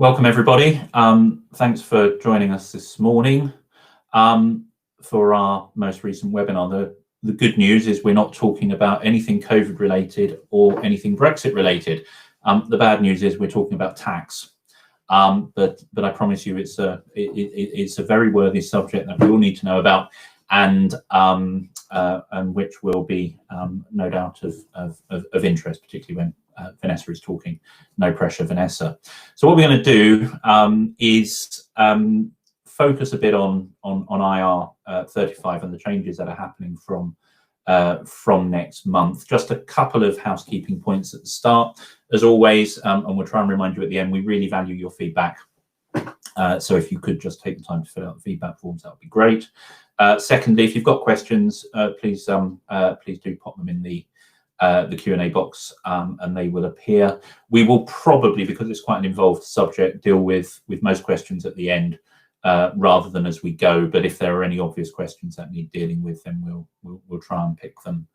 Welcome everybody. Thanks for joining us this morning for our most recent webinar. The good news is we're not talking about anything COVID related or anything Brexit related. The bad news is we're talking about tax. But I promise you it's a very worthy subject that we all need to know about, and which will be no doubt of interest, particularly when Vanessa is talking. No pressure, Vanessa. So what we're going to do is focus a bit on IR35 and the changes that are happening from next month. Just a couple of housekeeping points at the start, as always, and we'll try and remind you at the end. We really value your feedback, so if you could just take the time to fill out the feedback forms, that would be great. Secondly, if you've got questions, please do pop them in the Q&A box, and they will appear. We will probably, because it's quite an involved subject, deal with most questions at the end rather than as we go. But if there are any obvious questions that need dealing with, then we'll try and pick them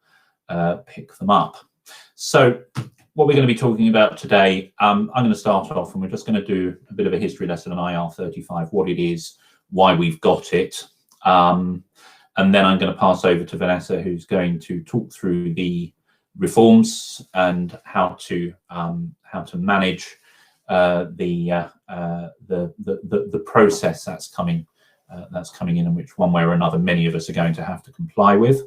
up. So what we're going to be talking about today, I'm going to start off, and we're just going to do a bit of a history lesson on IR35, what it is, why we've got it, and then I'm going to pass over to Vanessa, who's going to talk through the reforms and how to manage the process that's coming in, and which one way or another many of us are going to have to comply with,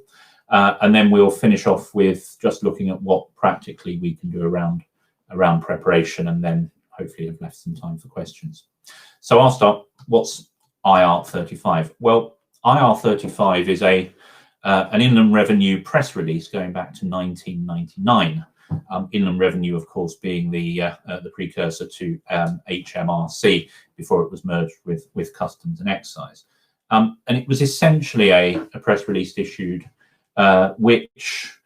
and then we'll finish off with just looking at what practically we can do around preparation, and then hopefully have left some time for questions. So I'll start. What's IR35? Well, IR35 is an Inland Revenue press release going back to 1999. Inland Revenue, of course, being the precursor to HMRC before it was merged with Customs and Excise. And it was essentially a press release issued which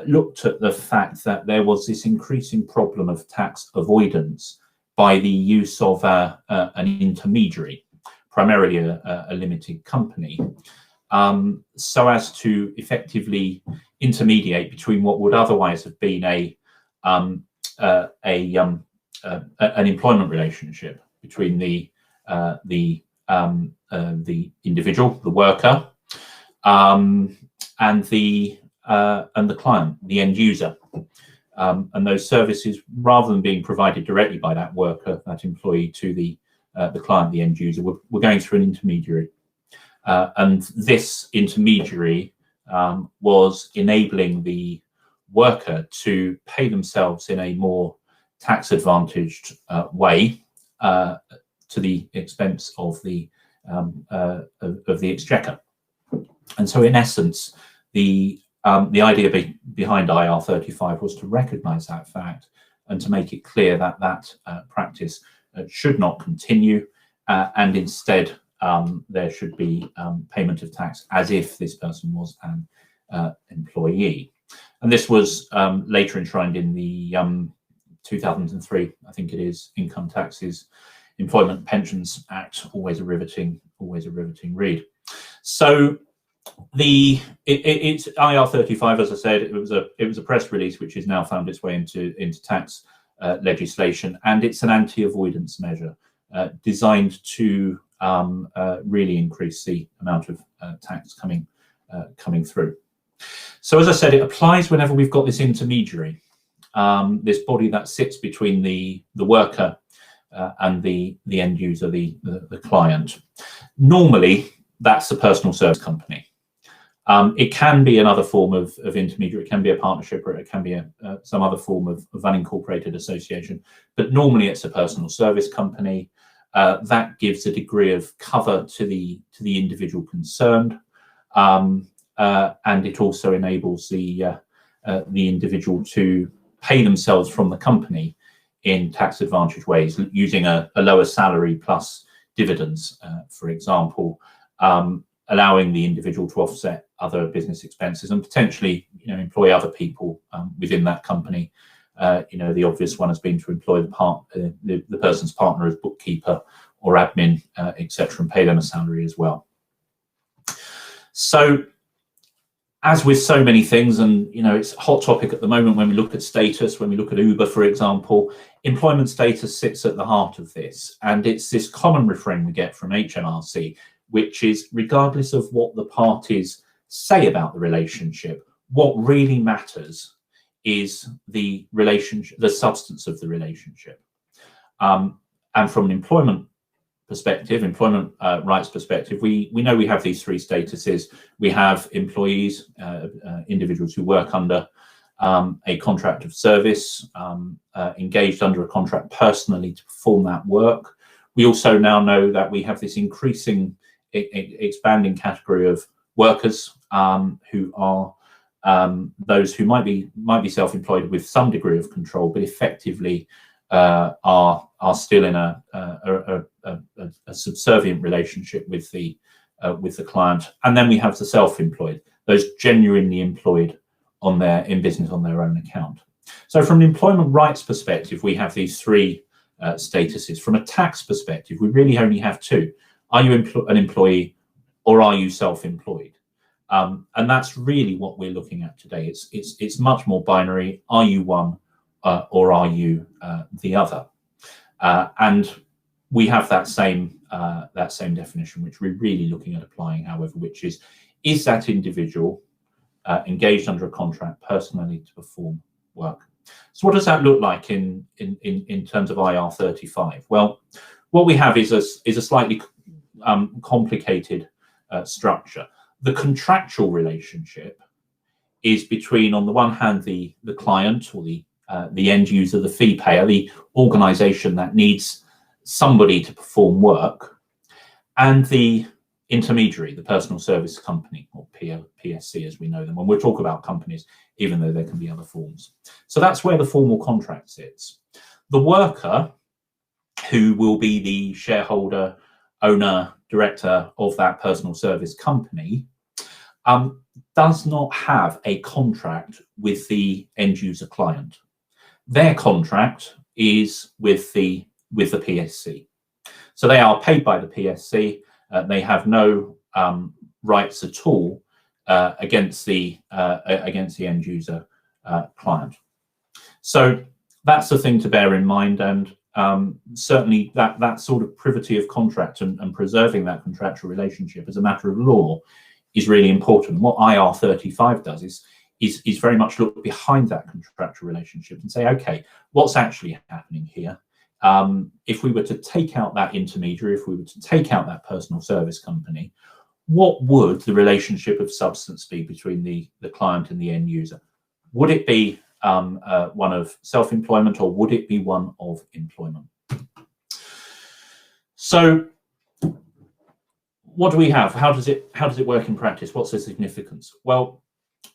looked at the fact that there was this increasing problem of tax avoidance by the use of an intermediary, primarily a limited company, so as to effectively intermediate between what would otherwise have been an employment relationship between the individual, the worker, and the client, the end user, and those services, rather than being provided directly by that worker, that employee, to the client, the end user, were going through an intermediary. And this intermediary was enabling the worker to pay themselves in a more tax-advantaged way to the expense of the exchequer. And so, in essence, the idea behind IR35 was to recognise that fact and to make it clear that that practice should not continue, and instead there should be payment of tax as if this person was an employee. And this was later enshrined in the 2003, I think it is, Income Taxes, Employment Pensions Act. Always a riveting read. So it's IR35, as I said, it was a press release which has now found its way into tax legislation, and it's an anti-avoidance measure designed to really increase the amount of tax coming through. So, as I said, it applies whenever we've got this intermediary, this body that sits between the worker and the end user, the client. Normally, that's a personal service company. It can be another form of intermediary. It can be a partnership, or it can be some other form of unincorporated association. But normally, it's a personal service company. That gives a degree of cover to the individual concerned, and it also enables the individual to pay themselves from the company in tax advantage ways, using a lower salary plus dividends, for example, allowing the individual to offset other business expenses and potentially, employ other people within that company. The obvious one has been to employ the person's partner as bookkeeper or admin, etc., and pay them a salary as well. So, as with so many things, and it's a hot topic at the moment when we look at status, when we look at Uber, for example, employment status sits at the heart of this. And it's this common refrain we get from HMRC, which is, regardless of what the parties say about the relationship, what really matters is the relationship, the substance of the relationship. And from an employment perspective, employment rights perspective, we know we have these three statuses. We have employees, individuals who work under a contract of service, engaged under a contract personally to perform that work. We also now know that we have this increasing, expanding category of workers who are those who might be self-employed with some degree of control, but effectively are still in a subservient relationship with the client. And then we have the self-employed, those genuinely employed in business on their own account. So from an employment rights perspective, we have these three statuses. From a tax perspective, we really only have two. Are you an employee, or are you self-employed? And that's really what we're looking at today. It's much more binary. Are you one, or are you the other? And we have that same definition, which we're really looking at applying, however, which is that individual engaged under a contract personally to perform work? So what does that look like in terms of IR35? Well, what we have is a slightly complicated structure. The contractual relationship is between, on the one hand, the client, or the end user, the fee payer, the organization that needs somebody to perform work, and the intermediary, the personal service company, or PSC as we know them. And we'll talk about companies, even though there can be other forms. So that's where the formal contract sits. The worker, who will be the shareholder, owner, director of that personal service company, does not have a contract with the end user client. Their contract is with the PSC. So they are paid by the PSC. They have no rights at all against the end user client. So that's the thing to bear in mind, and certainly that sort of privity of contract and preserving that contractual relationship as a matter of law is really important. What IR35 does is very much look behind that contractual relationship and say, okay, what's actually happening here? If we were to take out that intermediary, if we were to take out that personal service company, what would the relationship of substance be between the client and the end user? Would it be one of self-employment, or would it be one of employment? So what do we have? How does it work in practice? What's the significance? Well,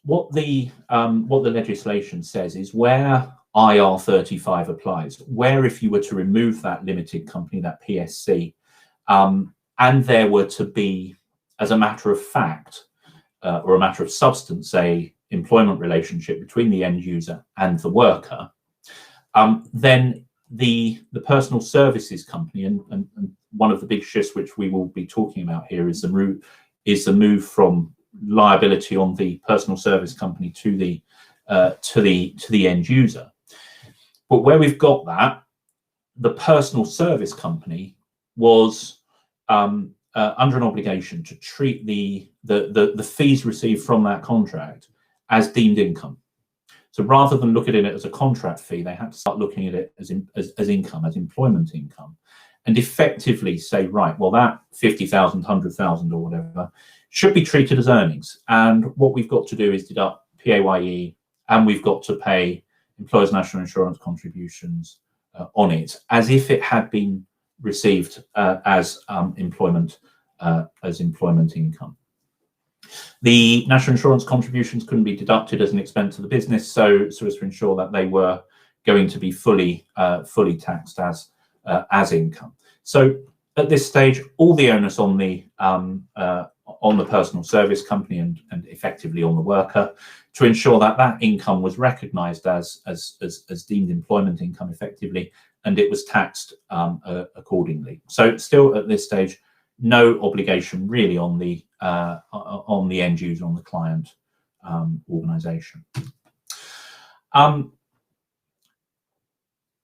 what the legislation says is, where IR35 applies, where if you were to remove that limited company, that PSC, and there were to be, as a matter of fact, or a matter of substance, a employment relationship between the end user and the worker, then the personal services company, and one of the big shifts which we will be talking about here is the move from liability on the personal service company to the end user. But where we've got that, the personal service company was under an obligation to treat the fees received from that contract as deemed income. So rather than look at it as a contract fee, they had to start looking at it as income, as employment income, and effectively say, right, well, that 50,000, 100,000 or whatever should be treated as earnings. And what we've got to do is deduct PAYE, and we've got to pay employers' national insurance contributions on it, as if it had been received as employment income. The national insurance contributions couldn't be deducted as an expense of the business, so as to ensure that they were going to be fully taxed as income. So at this stage, all the onus on the personal service company and effectively on the worker to ensure that that income was recognised as deemed employment income effectively, and it was taxed accordingly. So still at this stage, no obligation really on the end user, on the client, organisation.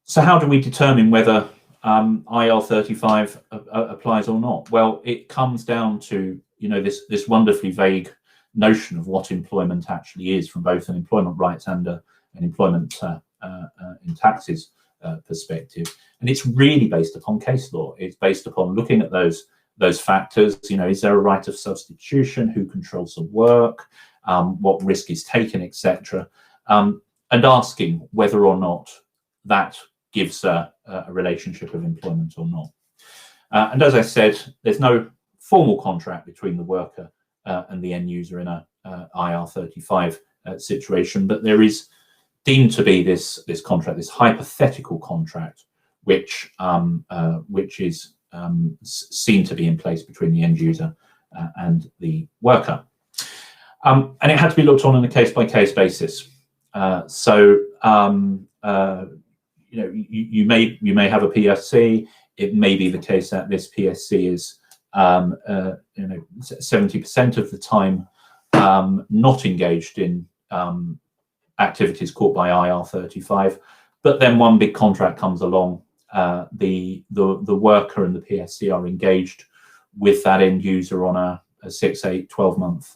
So how do we determine whether IR35 applies or not? Well, it comes down to, you know, this wonderfully vague notion of what employment actually is from both an employment rights and an employment in taxes perspective. And it's really based upon case law. It's based upon looking at those factors. You know, is there a right of substitution? Who controls the work? What risk is taken, etc. And asking whether or not that gives a relationship of employment or not. And as I said, there's no formal contract between the worker and the end user in a IR35 situation, but there is deemed to be this contract, this hypothetical contract, which is seen to be in place between the end user and the worker. And it had to be looked on a case-by-case basis. You know, you may have a PSC. It may be the case that this PSC is 70% of the time not engaged in activities caught by IR35, but then one big contract comes along. The worker and the PSC are engaged with that end user on a 6, 8, 12-month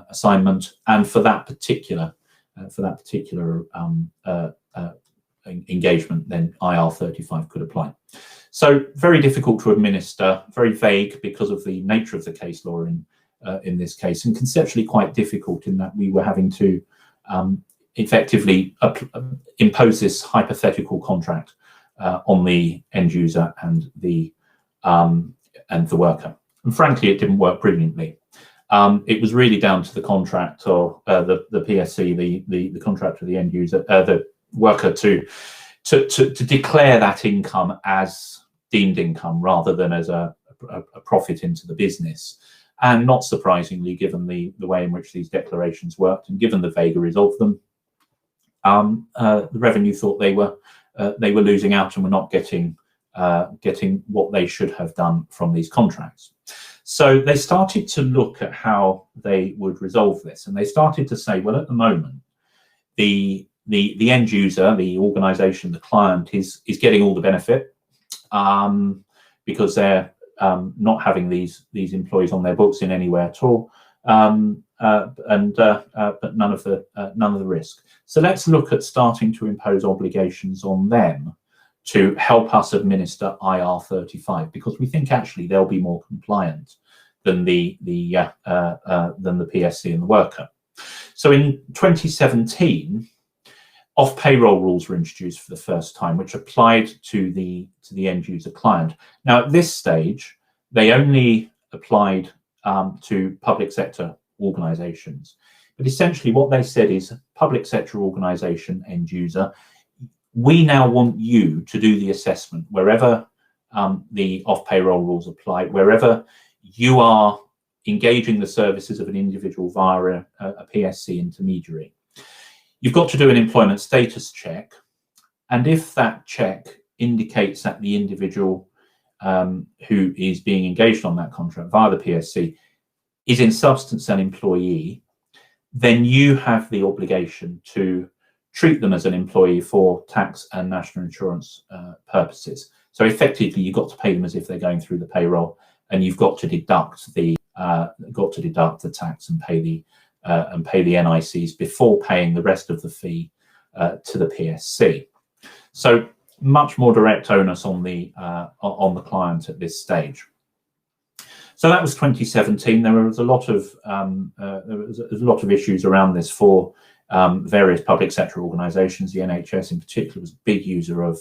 assignment, and for that particular engagement, then IR35 could apply. So very difficult to administer, very vague because of the nature of the case law in this case, and conceptually quite difficult in that we were having to effectively impose this hypothetical contract on the end user and the worker. And frankly, it didn't work brilliantly. It was really down to the contract or the PSC, the contractor, the end user, the worker to declare that income as deemed income rather than as a profit into the business. And not surprisingly, given the way in which these declarations worked and given the vagaries of them, the revenue thought they were losing out and were not getting what they should have done from these contracts. So they started to look at how they would resolve this, and they started to say, well, at the moment, the end user, the organisation, the client is getting all the benefit because they're not having these employees on their books in any way at all, but none of the risk. So let's look at starting to impose obligations on them to help us administer IR35, because we think actually they'll be more compliant than the PSC and the worker. So in 2017, off-payroll rules were introduced for the first time, which applied to the end user client. Now, at this stage, they only applied to public sector organisations. But essentially what they said is, public sector organisation, end user, we now want you to do the assessment wherever the off-payroll rules apply, wherever you are engaging the services of an individual via a PSC intermediary. You've got to do an employment status check, and if that check indicates that the individual who is being engaged on that contract via the PSC is in substance an employee, then you have the obligation to treat them as an employee for tax and national insurance purposes. So effectively, you've got to pay them as if they're going through the payroll, and you've got to deduct the tax and pay the NICs before paying the rest of the fee to the PSC. So much more direct onus on the client at this stage. So that was 2017. There was a lot of issues around this for various public sector organisations. The NHS in particular was a big user of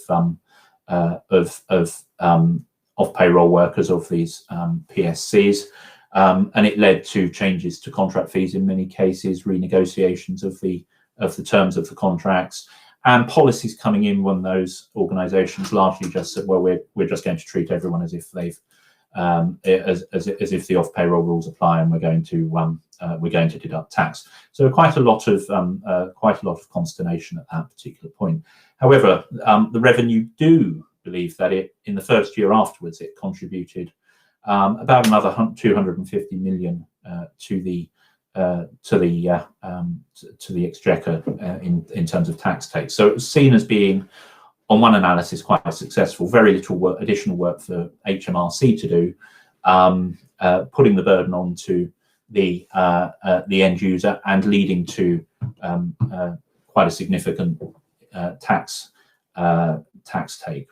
off-payroll workers of these PSCs. And it led to changes to contract fees in many cases, renegotiations of the terms of the contracts, and policies coming in when those organisations largely just said, well, we're just going to treat everyone as if they've as if the off-payroll rules apply, and we're going to deduct tax. So quite a lot of consternation at that particular point. However, the revenue do believe that in the first year afterwards, it contributed about another 250 million to the the exchequer in terms of tax take. So it was seen as being, on one analysis, quite successful. Very little additional work for HMRC to do, putting the burden onto the end user and leading to quite a significant tax take.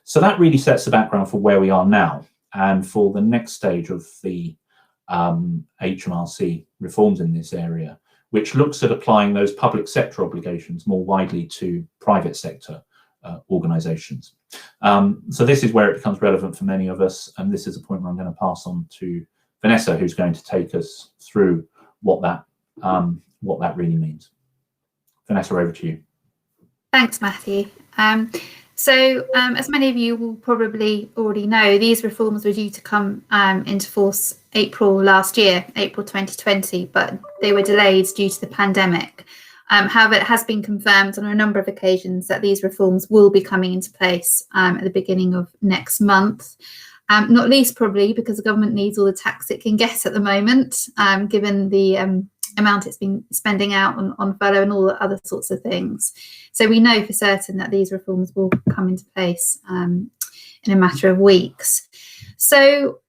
So that really sets the background for where we are now, and for the next stage of the HMRC reforms in this area, which looks at applying those public sector obligations more widely to private sector organisations. So this is where it becomes relevant for many of us, and this is a point where I'm going to pass on to Vanessa, who's going to take us through what that really means. Vanessa, over to you. Thanks, Matthew. As many of you will probably already know, these reforms were due to come into force April last year, April 2020, but they were delayed due to the pandemic. However, it has been confirmed on a number of occasions that these reforms will be coming into place at the beginning of next month. Not least probably because the government needs all the tax it can get at the moment, given the amount it's been spending out on furlough and all the other sorts of things. So we know for certain that these reforms will come into place in a matter of weeks. So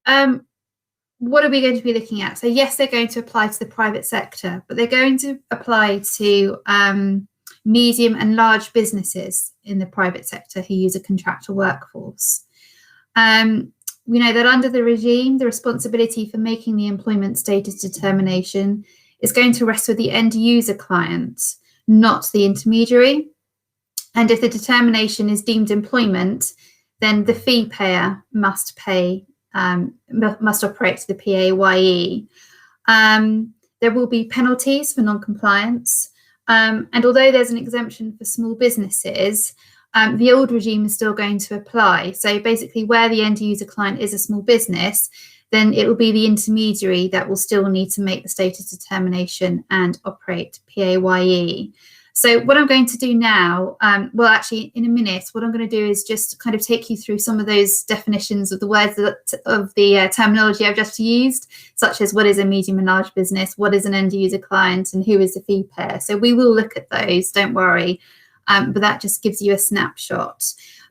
what are we going to be looking at? So yes, they're going to apply to the private sector, but they're going to apply to medium and large businesses in the private sector who use a contractor workforce. We know that under the regime, the responsibility for making the employment status determination is going to rest with the end user client, not the intermediary. And if the determination is deemed employment, then the fee payer must pay, must operate to the PAYE. There will be penalties for non-compliance. And although there's an exemption for small businesses, the old regime is still going to apply. So basically where the end user client is a small business, then it will be the intermediary that will still need to make the status determination and operate PAYE. So what I'm going to do now, well, actually in a minute, what I'm going to do is just kind of take you through some of those definitions of the words of the terminology I've just used, such as what is a medium and large business, what is an end user client, and who is the fee payer. So we will look at those, don't worry, but that just gives you a snapshot.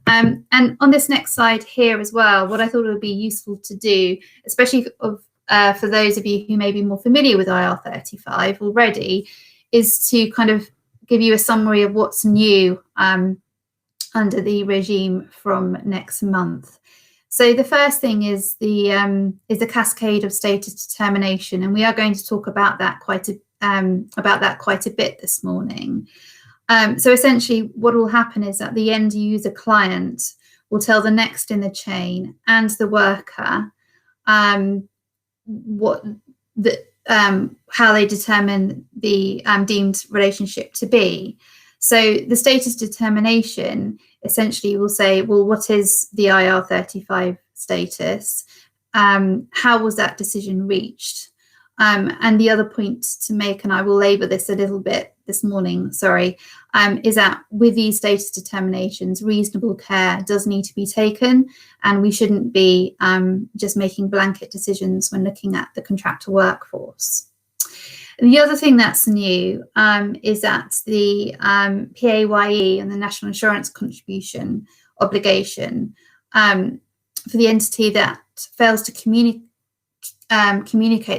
And on this next slide here as well, what I thought it would be useful to do, especially for those of you who may be more familiar with IR35 already, is to kind of give you a summary of what's new under the regime from next month. So the first thing is the cascade of status determination, and we are going to talk about that quite a bit this morning. So essentially what will happen is that the end user client will tell the next in the chain and the worker how they determine the deemed relationship to be. So the status determination essentially will say, well, what is the IR35 status? How was that decision reached? And the other point to make, and I will labour this a little bit this morning, sorry, is that with these status determinations, reasonable care does need to be taken, and we shouldn't be just making blanket decisions when looking at the contractor workforce. The other thing that's new is that the PAYE and the national insurance contribution obligation for the entity that fails to communicate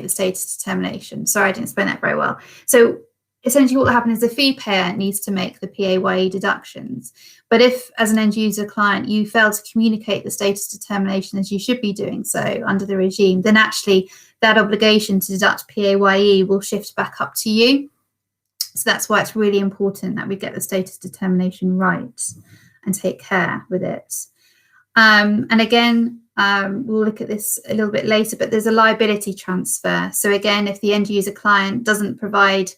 the status determination. Sorry, I didn't explain that very well. So essentially what will happen is the fee payer needs to make the PAYE deductions. But if, as an end user client, you fail to communicate the status determination as you should be doing so under the regime, then actually that obligation to deduct PAYE will shift back up to you. So that's why it's really important that we get the status determination right and take care with it. And again, we'll look at this a little bit later, but there's a liability transfer. So again, if the end user client doesn't provide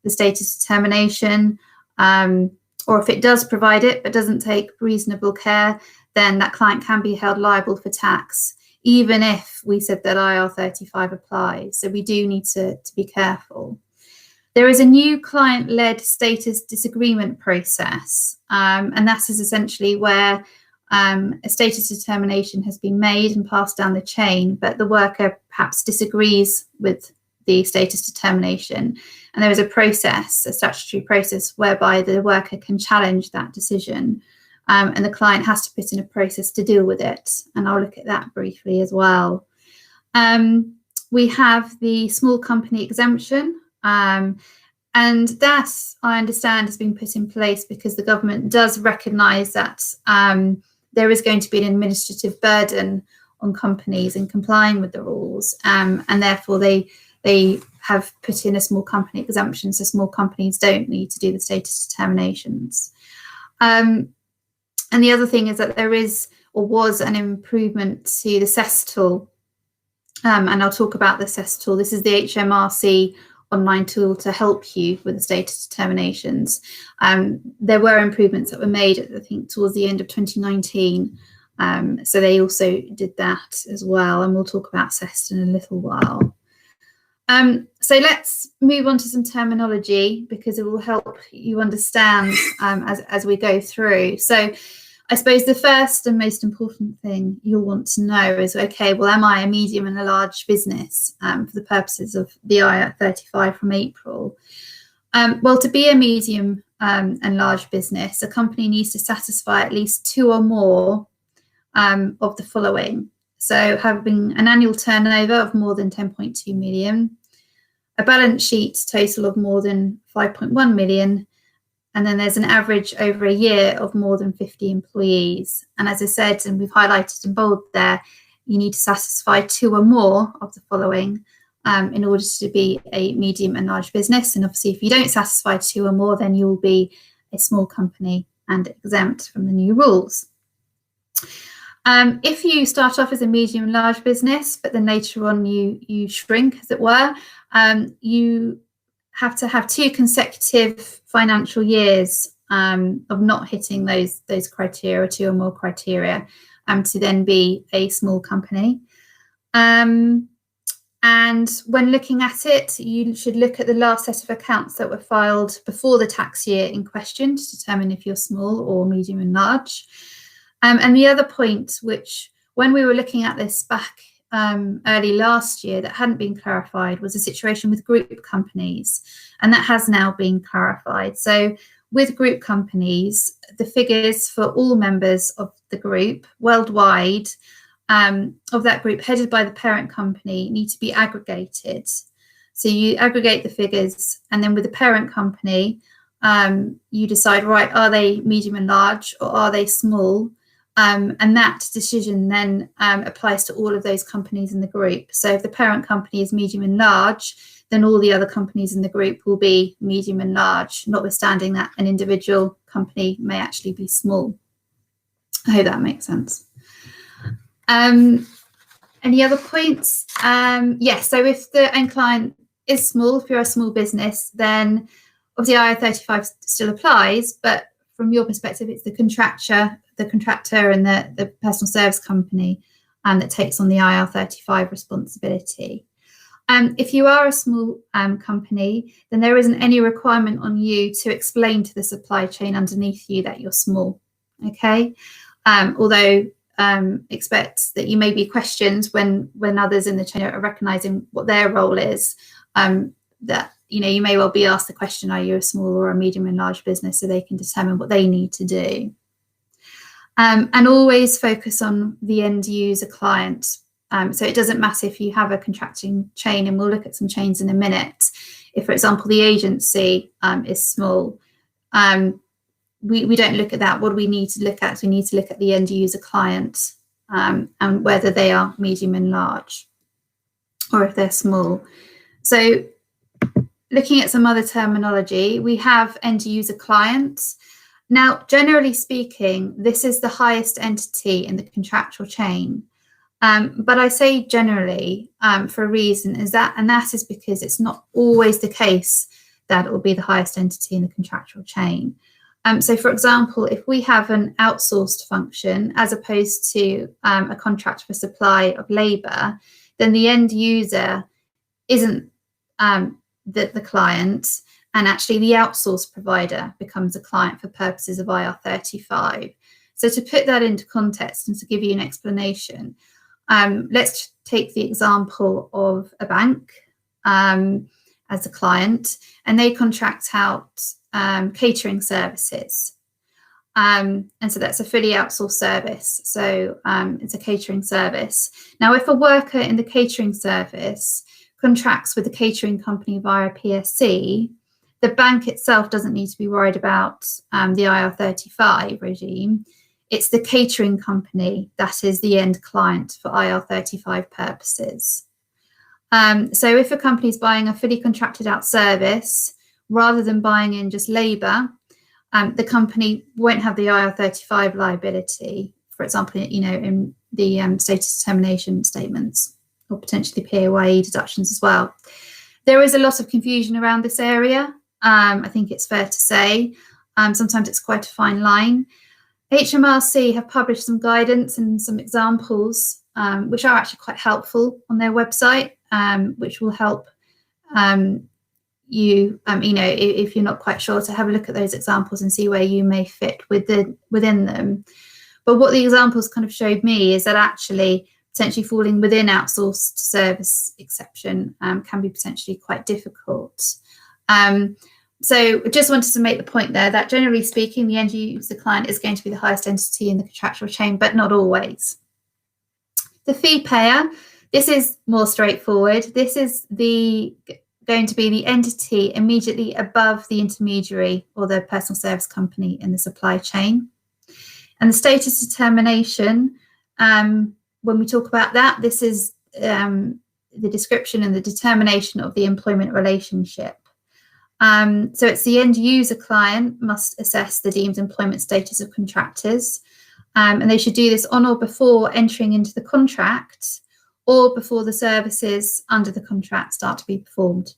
the status determination, or if it does provide it but doesn't take reasonable care, then that client can be held liable for tax, even if we said that IR35 applies. So we do need to be careful. There is a new client-led status disagreement process, and that is essentially where a status determination has been made and passed down the chain, but the worker perhaps disagrees with the status determination. And there is a process, a statutory process, whereby the worker can challenge that decision, and the client has to put in a process to deal with it. And I'll look at that briefly as well. We have the small company exemption, and that, I understand, has been put in place because the government does recognise that there is going to be an administrative burden on companies in complying with the rules, and therefore they have put in a small company exemption, so small companies don't need to do the status determinations. And the other thing is that there is or was an improvement to the CESS tool, and I'll talk about the CESS tool. This is the HMRC online tool to help you with the status determinations. There were improvements that were made, I think, towards the end of 2019. So they also did that as well, and we'll talk about CESS in a little while. So let's move on to some terminology, because it will help you understand as we go through. So I suppose the first and most important thing you'll want to know is, okay, well, am I a medium and a large business for the purposes of the Ir35 from April? Well, to be a medium and large business, a company needs to satisfy at least two or more of the following. So having an annual turnover of more than 10.2 million, a balance sheet total of more than 5.1 million, and then there's an average over a year of more than 50 employees. And as I said, and we've highlighted in bold there, you need to satisfy two or more of the following in order to be a medium and large business. And obviously, if you don't satisfy two or more, then you will be a small company and exempt from the new rules. If you start off as a medium and large business, but then later on you shrink, as it were, you have to have 2 consecutive financial years of not hitting those criteria, 2 or more criteria, to then be a small company. And when looking at it, you should look at the last set of accounts that were filed before the tax year in question to determine if you're small or medium and large. And the other point, which when we were looking at this back early last year that hadn't been clarified, was a situation with group companies, and that has now been clarified. So with group companies, the figures for all members of the group worldwide of that group headed by the parent company need to be aggregated. So you aggregate the figures, and then with the parent company, you decide, right, are they medium and large or are they small? And that decision then applies to all of those companies in the group. So if the parent company is medium and large, then all the other companies in the group will be medium and large, notwithstanding that an individual company may actually be small. I hope that makes sense. Any other points? Yes, so if the end client is small, if you're a small business, then obviously Ir35 still applies, but from your perspective, it's the contractor and the personal service company that takes on the IR35 responsibility. If you are a small company, then there isn't any requirement on you to explain to the supply chain underneath you that you're small, okay? Although expect that you may be questioned when others in the chain are recognising what their role is, that you may well be asked the question, are you a small or a medium and large business, so they can determine what they need to do. And always focus on the end user client. So it doesn't matter if you have a contracting chain, and we'll look at some chains in a minute. If, for example, the agency is small, we don't look at that. What do we need to look at? We need to look at the end user client and whether they are medium and large or if they're small. So looking at some other terminology, we have end user clients. Now, generally speaking, this is the highest entity in the contractual chain. But I say generally for a reason, and that is because it's not always the case that it will be the highest entity in the contractual chain. So, for example, if we have an outsourced function as opposed to a contract for supply of labour, then the end user isn't the client, and actually the outsourced provider becomes a client for purposes of IR35. So to put that into context and to give you an explanation, let's take the example of a bank. as a client, and they contract out catering services. And so that's a fully outsourced service. So it's a catering service. Now, if a worker in the catering service contracts with a catering company via PSC, the bank itself doesn't need to be worried about the IR35 regime. It's the catering company that is the end client for IR35 purposes. So if a company is buying a fully contracted out service, rather than buying in just labour, the company won't have the IR35 liability, for example, in the status determination statements, or potentially PAYE deductions as well. There is a lot of confusion around this area. I think it's fair to say. Sometimes it's quite a fine line. HMRC have published some guidance and some examples, which are actually quite helpful on their website, which will help you, if you're not quite sure, to have a look at those examples and see where you may fit within them. But what the examples kind of showed me is that actually potentially falling within outsourced service exception can be potentially quite difficult. So I just wanted to make the point there that generally speaking, the end user client is going to be the highest entity in the contractual chain, but not always. The fee payer, this is more straightforward. This is going to be the entity immediately above the intermediary or the personal service company in the supply chain. And the status determination, when we talk about that, this is the description and the determination of the employment relationship. So it's the end user client must assess the deemed employment status of contractors, and they should do this on or before entering into the contract or before the services under the contract start to be performed.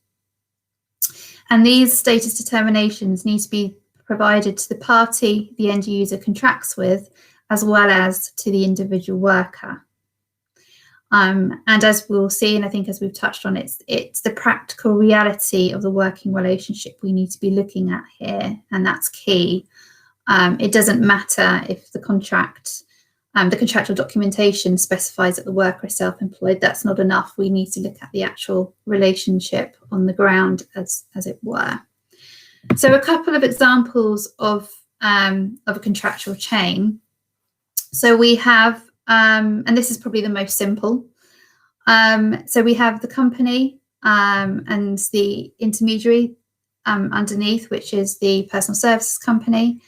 And these status determinations need to be provided to the party the end user contracts with, as well as to the individual worker. And as we'll see, and I think as we've touched on, it's the practical reality of the working relationship we need to be looking at here, and that's key. It doesn't matter if the contractual documentation specifies that the worker is self-employed. That's not enough. We need to look at the actual relationship on the ground, as it were. So a couple of examples of a contractual chain. So we have, and this is probably the most simple. So we have the company and the intermediary underneath, which is the personal services company,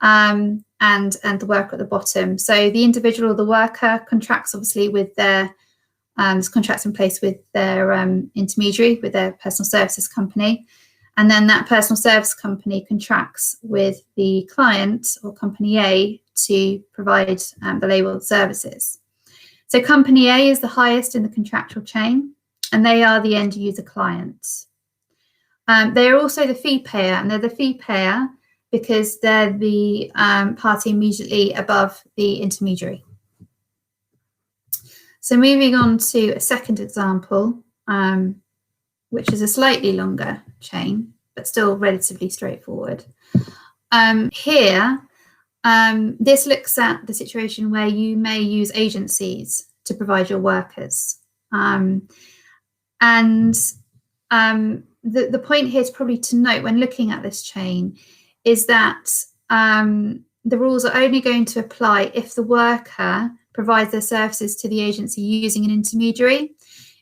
and the worker at the bottom. So the individual or the worker contracts obviously with their contracts in place with their intermediary, with their personal services company. And then that personal service company contracts with the client or company A to provide the labelled services. So company A is the highest in the contractual chain, and they are the end user clients. They are also the fee payer, and they're the fee payer because they're the party immediately above the intermediary. So moving on to a second example, which is a slightly longer chain, but still relatively straightforward. Here, this looks at the situation where you may use agencies to provide your workers. The point here is probably to note when looking at this chain is that the rules are only going to apply if the worker provides their services to the agency using an intermediary.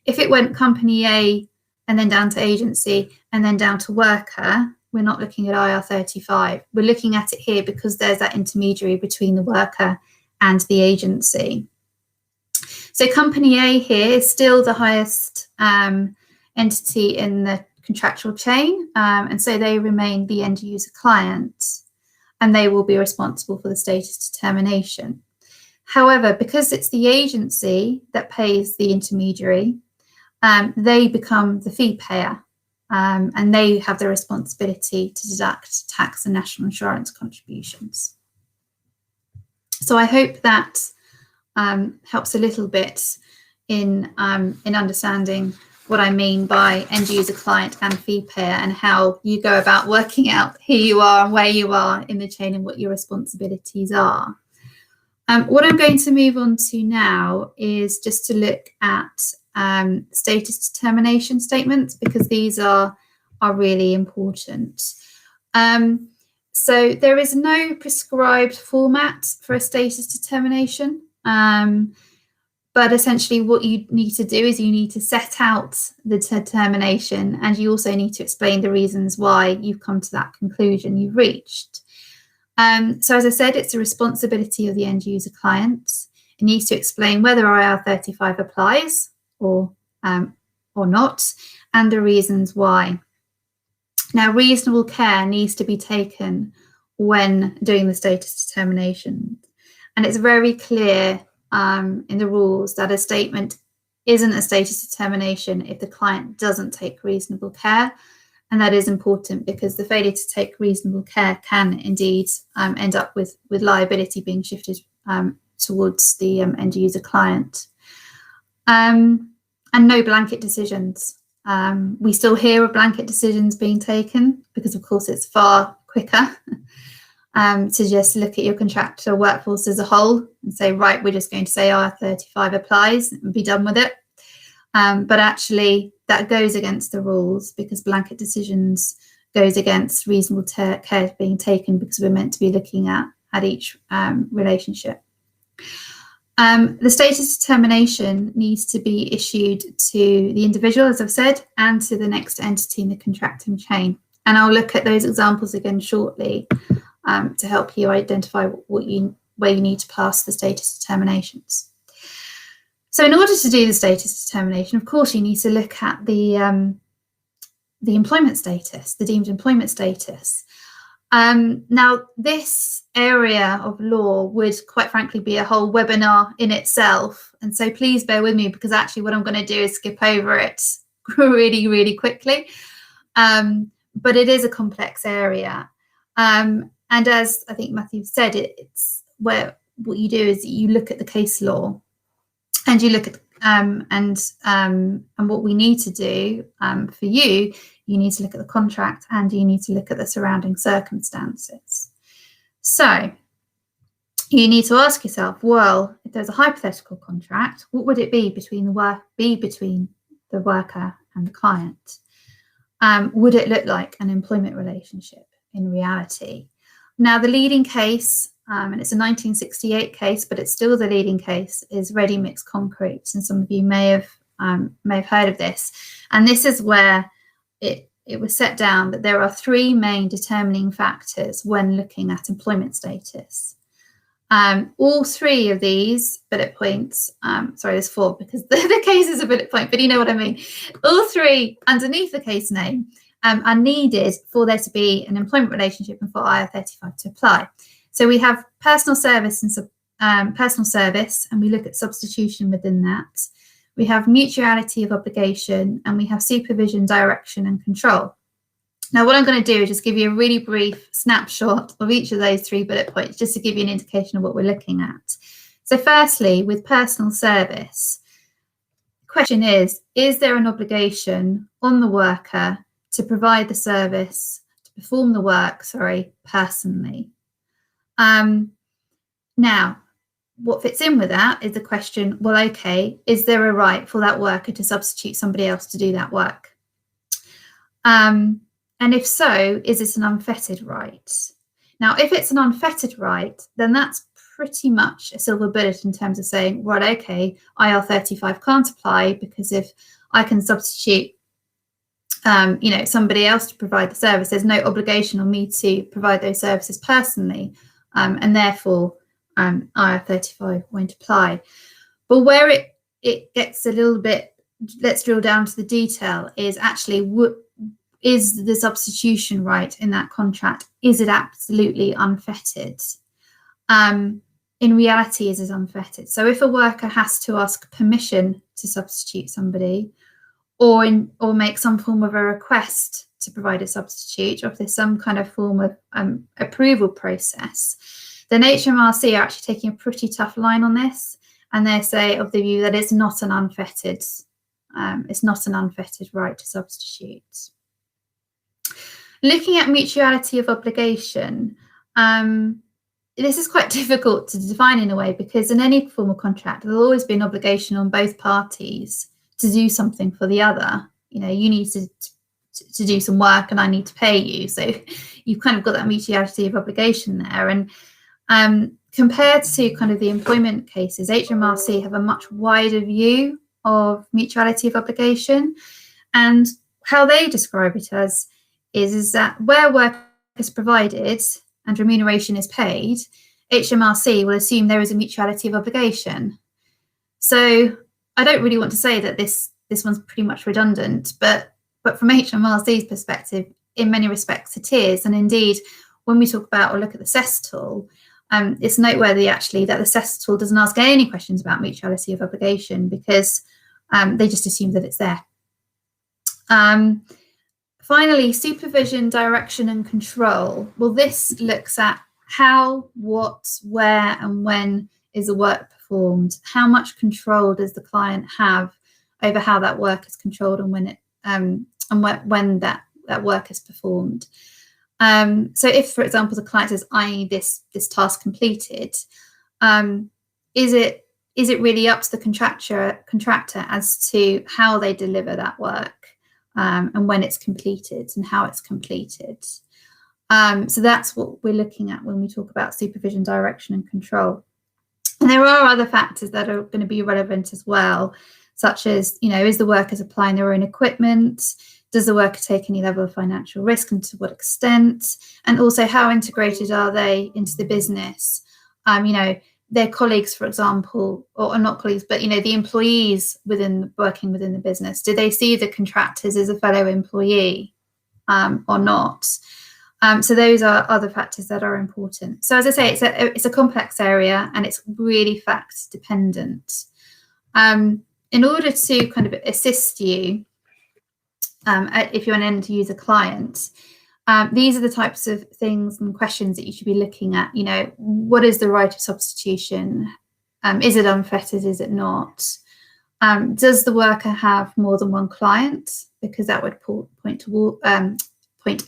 If it went company A and then down to agency and then down to worker, we're not looking at IR35. We're looking at it here because there's that intermediary between the worker and the agency. So company A here is still the highest entity in the contractual chain, and so they remain the end user client, and they will be responsible for the status determination. However, because it's the agency that pays the intermediary, they become the fee payer, and they have the responsibility to deduct tax and national insurance contributions. So I hope that helps a little bit in understanding what I mean by end user client and fee payer, and how you go about working out who you are and where you are in the chain and what your responsibilities are. What I'm going to move on to now is just to look at status determination statements, because these are really important. So there is no prescribed format for a status determination. But essentially what you need to do is you need to set out the determination, and you also need to explain the reasons why you've come to that conclusion you've reached. So as I said, it's a responsibility of the end user client. It needs to explain whether Ir35 applies or not, and the reasons why. Now, reasonable care needs to be taken when doing the status determination, and it's very clear in the rules that a statement isn't a status determination if the client doesn't take reasonable care. And that is important because the failure to take reasonable care can indeed end up with liability being shifted towards the end user client. And no blanket decisions. We still hear of blanket decisions being taken because, of course, it's far quicker to just look at your contractor workforce as a whole and say, right, we're just going to say Ir35 applies and be done with it. But actually, that goes against the rules because blanket decisions goes against reasonable care being taken, because we're meant to be looking at each relationship. The status determination needs to be issued to the individual, as I've said, and to the next entity in the contracting chain. And I'll look at those examples again shortly to help you identify where you need to pass the status determinations. So in order to do the status determination, of course, you need to look at the employment status, the deemed employment status. Now, this area of law would quite frankly be a whole webinar in itself. And so please bear with me, because actually what I'm going to do is skip over it really, really quickly. But it is a complex area. And as I think Matthew said, it's where what you do is you look at the case law, and you look at and what we need to do for you need to look at the contract, and you need to look at the surrounding circumstances. So you need to ask yourself, well, if there's a hypothetical contract, what would it be between the worker and the client? Would it look like an employment relationship in reality? Now, the leading case, and it's a 1968 case, but it's still the leading case, is ready mix concrete, and some of you may have heard of this. And this is where it was set down that there are three main determining factors when looking at employment status. All three of these bullet points, sorry, there's four because the case is a bullet point, but you know what I mean. All three underneath the case name are needed for there to be an employment relationship and for Ir35 to apply. So we have personal service and personal service, and we look at substitution within that. We have mutuality of obligation, and we have supervision, direction, and control. Now, what I'm going to do is just give you a really brief snapshot of each of those three bullet points, just to give you an indication of what we're looking at. So firstly, with personal service, the question is there an obligation on the worker to provide the service, to perform the work, personally? Now, what fits in with that is the question, well, okay, is there a right for that worker to substitute somebody else to do that work? And if so, is it an unfettered right? Now, if it's an unfettered right, then that's pretty much a silver bullet in terms of saying, well, okay, IR35 can't apply, because if I can substitute somebody else to provide the service, there's no obligation on me to provide those services personally, and therefore IR35 won't apply. But where it gets a little bit, let's drill down to the detail, is actually is the substitution right in that contract, is it absolutely unfettered? In reality, is it unfettered? So if a worker has to ask permission to substitute somebody, or make some form of a request to provide a substitute, or if there's some kind of form of approval process, then HMRC are actually taking a pretty tough line on this, and they say of the view that it's not an unfettered right to substitute. Looking at mutuality of obligation, this is quite difficult to define in a way, because in any formal contract, there'll always be an obligation on both parties do something for the other. You know, you need to do some work and I need to pay you. So you've kind of got that mutuality of obligation there. And compared to kind of the employment cases, HMRC have a much wider view of mutuality of obligation. And how they describe it as is that where work is provided and remuneration is paid, HMRC will assume there is a mutuality of obligation. So I don't really want to say that this one's pretty much redundant, but from HMRC's perspective, in many respects it is. And indeed, when we talk about or look at the CESS tool, it's noteworthy actually that the CESS tool doesn't ask any questions about mutuality of obligation because they just assume that it's there. Finally, supervision, direction and control. Well, this looks at how, what, where and when is the work performed. How much control does the client have over how that work is controlled and when it when that work is performed. So if, for example, the client says, I need this task completed, is it really up to the contractor as to how they deliver that work and when it's completed and how it's completed? So that's what we're looking at when we talk about supervision, direction and control. And there are other factors that are going to be relevant as well, such as, you know, is the worker applying their own equipment? Does the worker take any level of financial risk and to what extent? And also, how integrated are they into the business? You know, their colleagues, for example, or not colleagues, but, you know, the employees working within the business, do they see the contractors as a fellow employee or not? So those are other factors that are important. So as I say, it's a complex area and it's really fact dependent. In order to kind of assist you, if you're an end user client, these are the types of things and questions that you should be looking at. You know, what is the right of substitution? Is it unfettered? Is it not? Does the worker have more than one client? Because that would point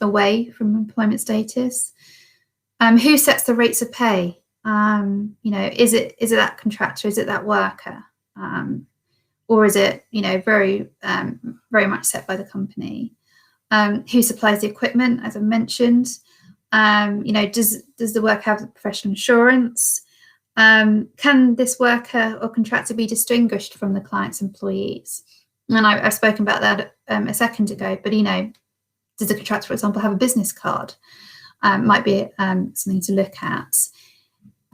away from employment status. Who sets the rates of pay? You know, is it that contractor? Is it that worker? Or is it, you know, very much set by the company? Who supplies the equipment, as I mentioned? You know, does the worker have professional insurance? Can this worker or contractor be distinguished from the client's employees? And I've spoken about that a second ago, but, you know, does the contractor, for example, have a business card? Might be something to look at.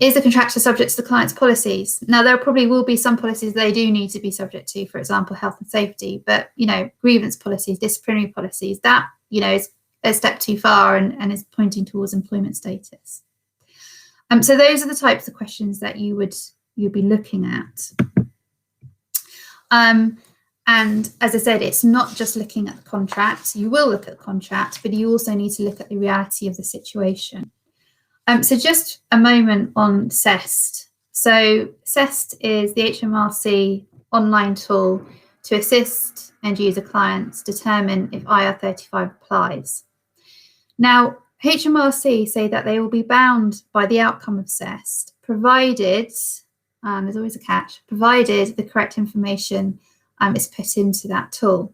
Is the contractor subject to the client's policies? Now, there probably will be some policies they do need to be subject to, for example, health and safety, but, you know, grievance policies, disciplinary policies, that, you know, is a step too far and is pointing towards employment status. So those are the types of questions that you'll be looking at. And as I said, it's not just looking at the contract. You will look at the contract, but you also need to look at the reality of the situation. So just a moment on CEST. So CEST is the HMRC online tool to assist end user clients determine if Ir35 applies. Now, HMRC say that they will be bound by the outcome of CEST, provided, there's always a catch, provided the correct information is put into that tool.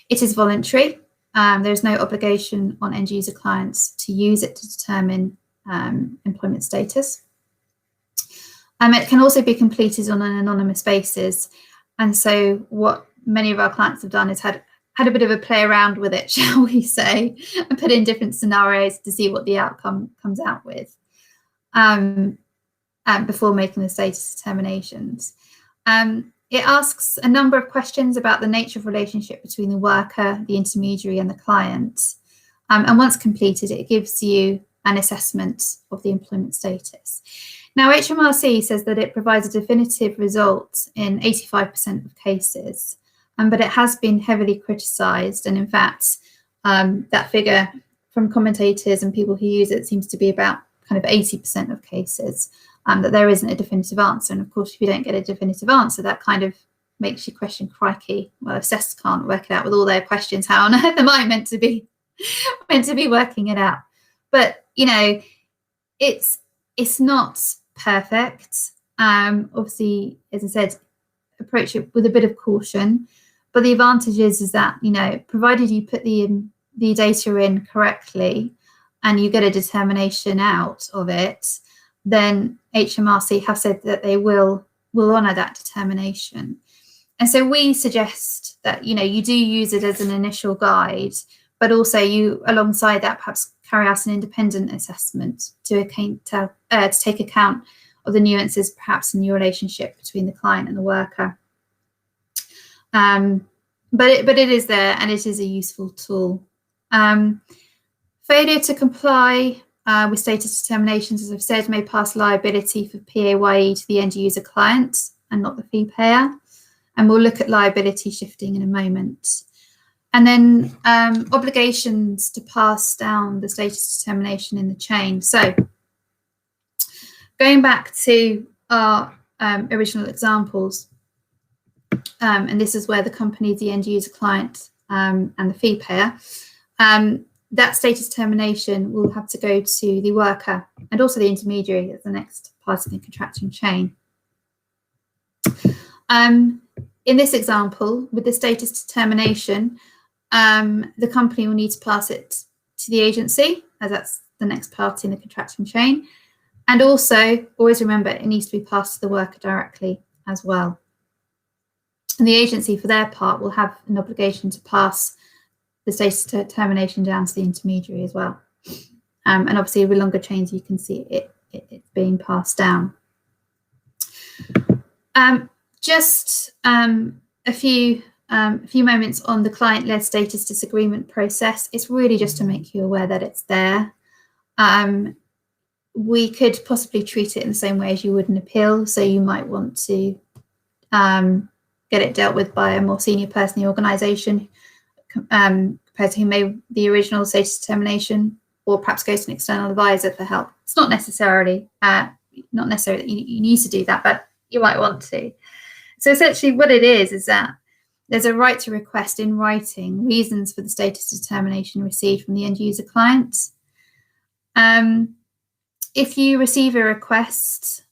It is voluntary. There's no obligation on end user clients to use it to determine employment status. It can also be completed on an anonymous basis. And so what many of our clients have done is had a bit of a play around with it, shall we say, and put in different scenarios to see what the outcome comes out with before making the status determinations. It asks a number of questions about the nature of relationship between the worker, the intermediary and the client. And once completed, it gives you an assessment of the employment status. Now, HMRC says that it provides a definitive result in 85% of cases, but it has been heavily criticised. And in fact, that figure from commentators and people who use it seems to be about kind of 80% of cases, that there isn't a definitive answer. And of course, if you don't get a definitive answer, that kind of makes you question, crikey, well, if CEST can't work it out with all their questions, how on earth am I meant to be working it out? But, you know, it's not perfect. Obviously, as I said, approach it with a bit of caution. But the advantage is that, provided you put the data in correctly and you get a determination out of it, then HMRC have said that they will honour that determination. And so we suggest that, you do use it as an initial guide, but also you, alongside that, perhaps carry out an independent assessment to take account of the nuances, perhaps in your relationship between the client and the worker. But it is there, and it is a useful tool. Failure to comply with status determinations, as I've said, may pass liability for PAYE to the end user client and not the fee payer. And we'll look at liability shifting in a moment. And then obligations to pass down the status determination in the chain. So going back to our original examples, and this is where the company, the end user client, and the fee payer, that status determination will have to go to the worker and also the intermediary as the next part of the contracting chain. In this example, with the status determination, the company will need to pass it to the agency, as that's the next party in the contracting chain. And also, always remember, it needs to be passed to the worker directly as well. And the agency, for their part, will have an obligation to pass the status determination down to the intermediary as well. And obviously, with longer chains, you can see it being passed down. Just a few moments on the client-led status disagreement process. It's really just to make you aware that it's there. We could possibly treat it in the same way as you would an appeal. So you might want to get it dealt with by a more senior person in the organisation compared to who made the original status determination, or perhaps go to an external advisor for help. It's not necessarily that you need to do that, but you might want to. So essentially what it is that there's a right to request in writing reasons for the status determination received from the end user client. If you receive a request,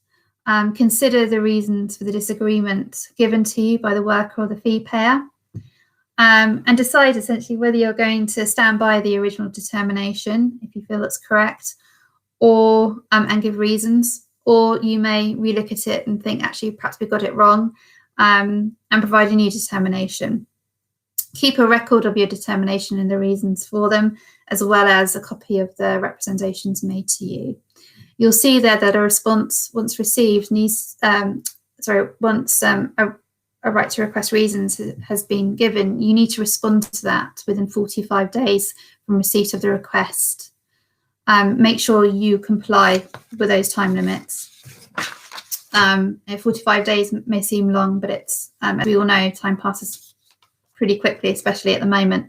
consider the reasons for the disagreement given to you by the worker or the fee payer, and decide essentially whether you're going to stand by the original determination if you feel it's correct, or and give reasons, or you may relook at it and think, actually, perhaps we got it wrong, and provide a new determination. Keep a record of your determination and the reasons for them, as well as a copy of the representations made to you. You'll see there that a response, once received, needs, once a right to request reasons has been given, you need to respond to that within 45 days from receipt of the request. Make sure you comply with those time limits. 45 days may seem long, but it's, as we all know, time passes pretty quickly, especially at the moment.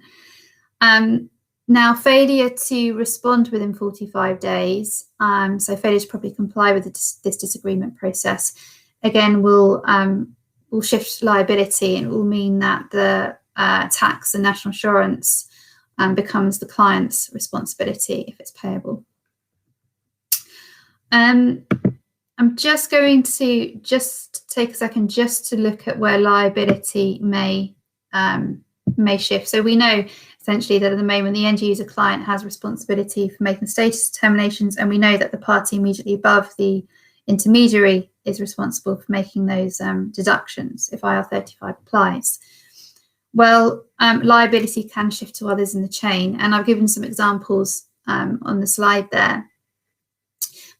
Now, failure to respond within 45 days, so failure to properly comply with this disagreement process, again, will shift liability, and it will mean that the tax and national insurance becomes the client's responsibility if it's payable. I'm just going to take a second just to look at where liability may shift. So we know essentially that at the moment the end user client has responsibility for making status determinations, and we know that the party immediately above the intermediary is responsible for making those deductions if Ir35 applies. Well, liability can shift to others in the chain, and I've given some examples on the slide there.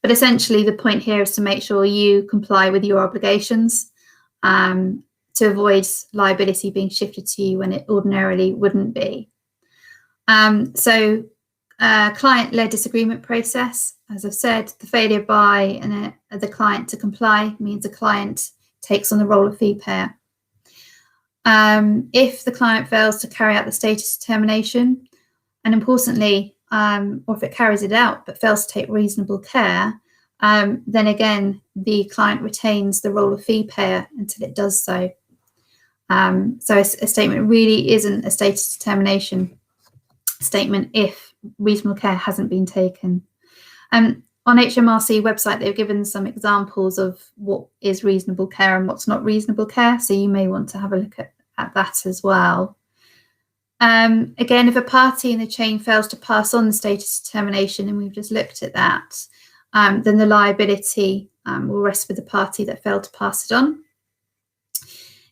But essentially the point here is to make sure you comply with your obligations to avoid liability being shifted to you when it ordinarily wouldn't be. So client-led disagreement process, as I've said, the failure by the client to comply means the client takes on the role of fee payer. If the client fails to carry out the status determination, and importantly, or if it carries it out but fails to take reasonable care, then again, the client retains the role of fee payer until it does so. So a statement really isn't a status determination statement if reasonable care hasn't been taken. on HMRC website, they've given some examples of what is reasonable care and what's not reasonable care. So you may want to have a look at that as well. Again, if a party in the chain fails to pass on the status determination, and we've just looked at that, then the liability will rest with the party that failed to pass it on.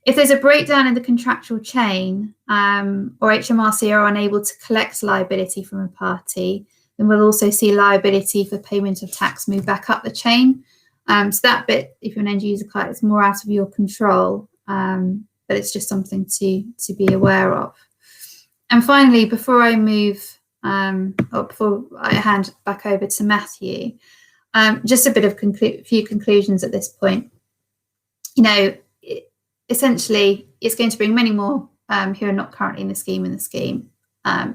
If there's a breakdown in the contractual chain, or HMRC are unable to collect liability from a party, then we'll also see liability for payment of tax move back up the chain. So that bit, if you're an end user client, it's more out of your control, but it's just something to be aware of. And finally, before I move, or before I hand back over to Matthew, just a bit of few conclusions at this point. You know, essentially, it's going to bring many more who are not currently in the scheme,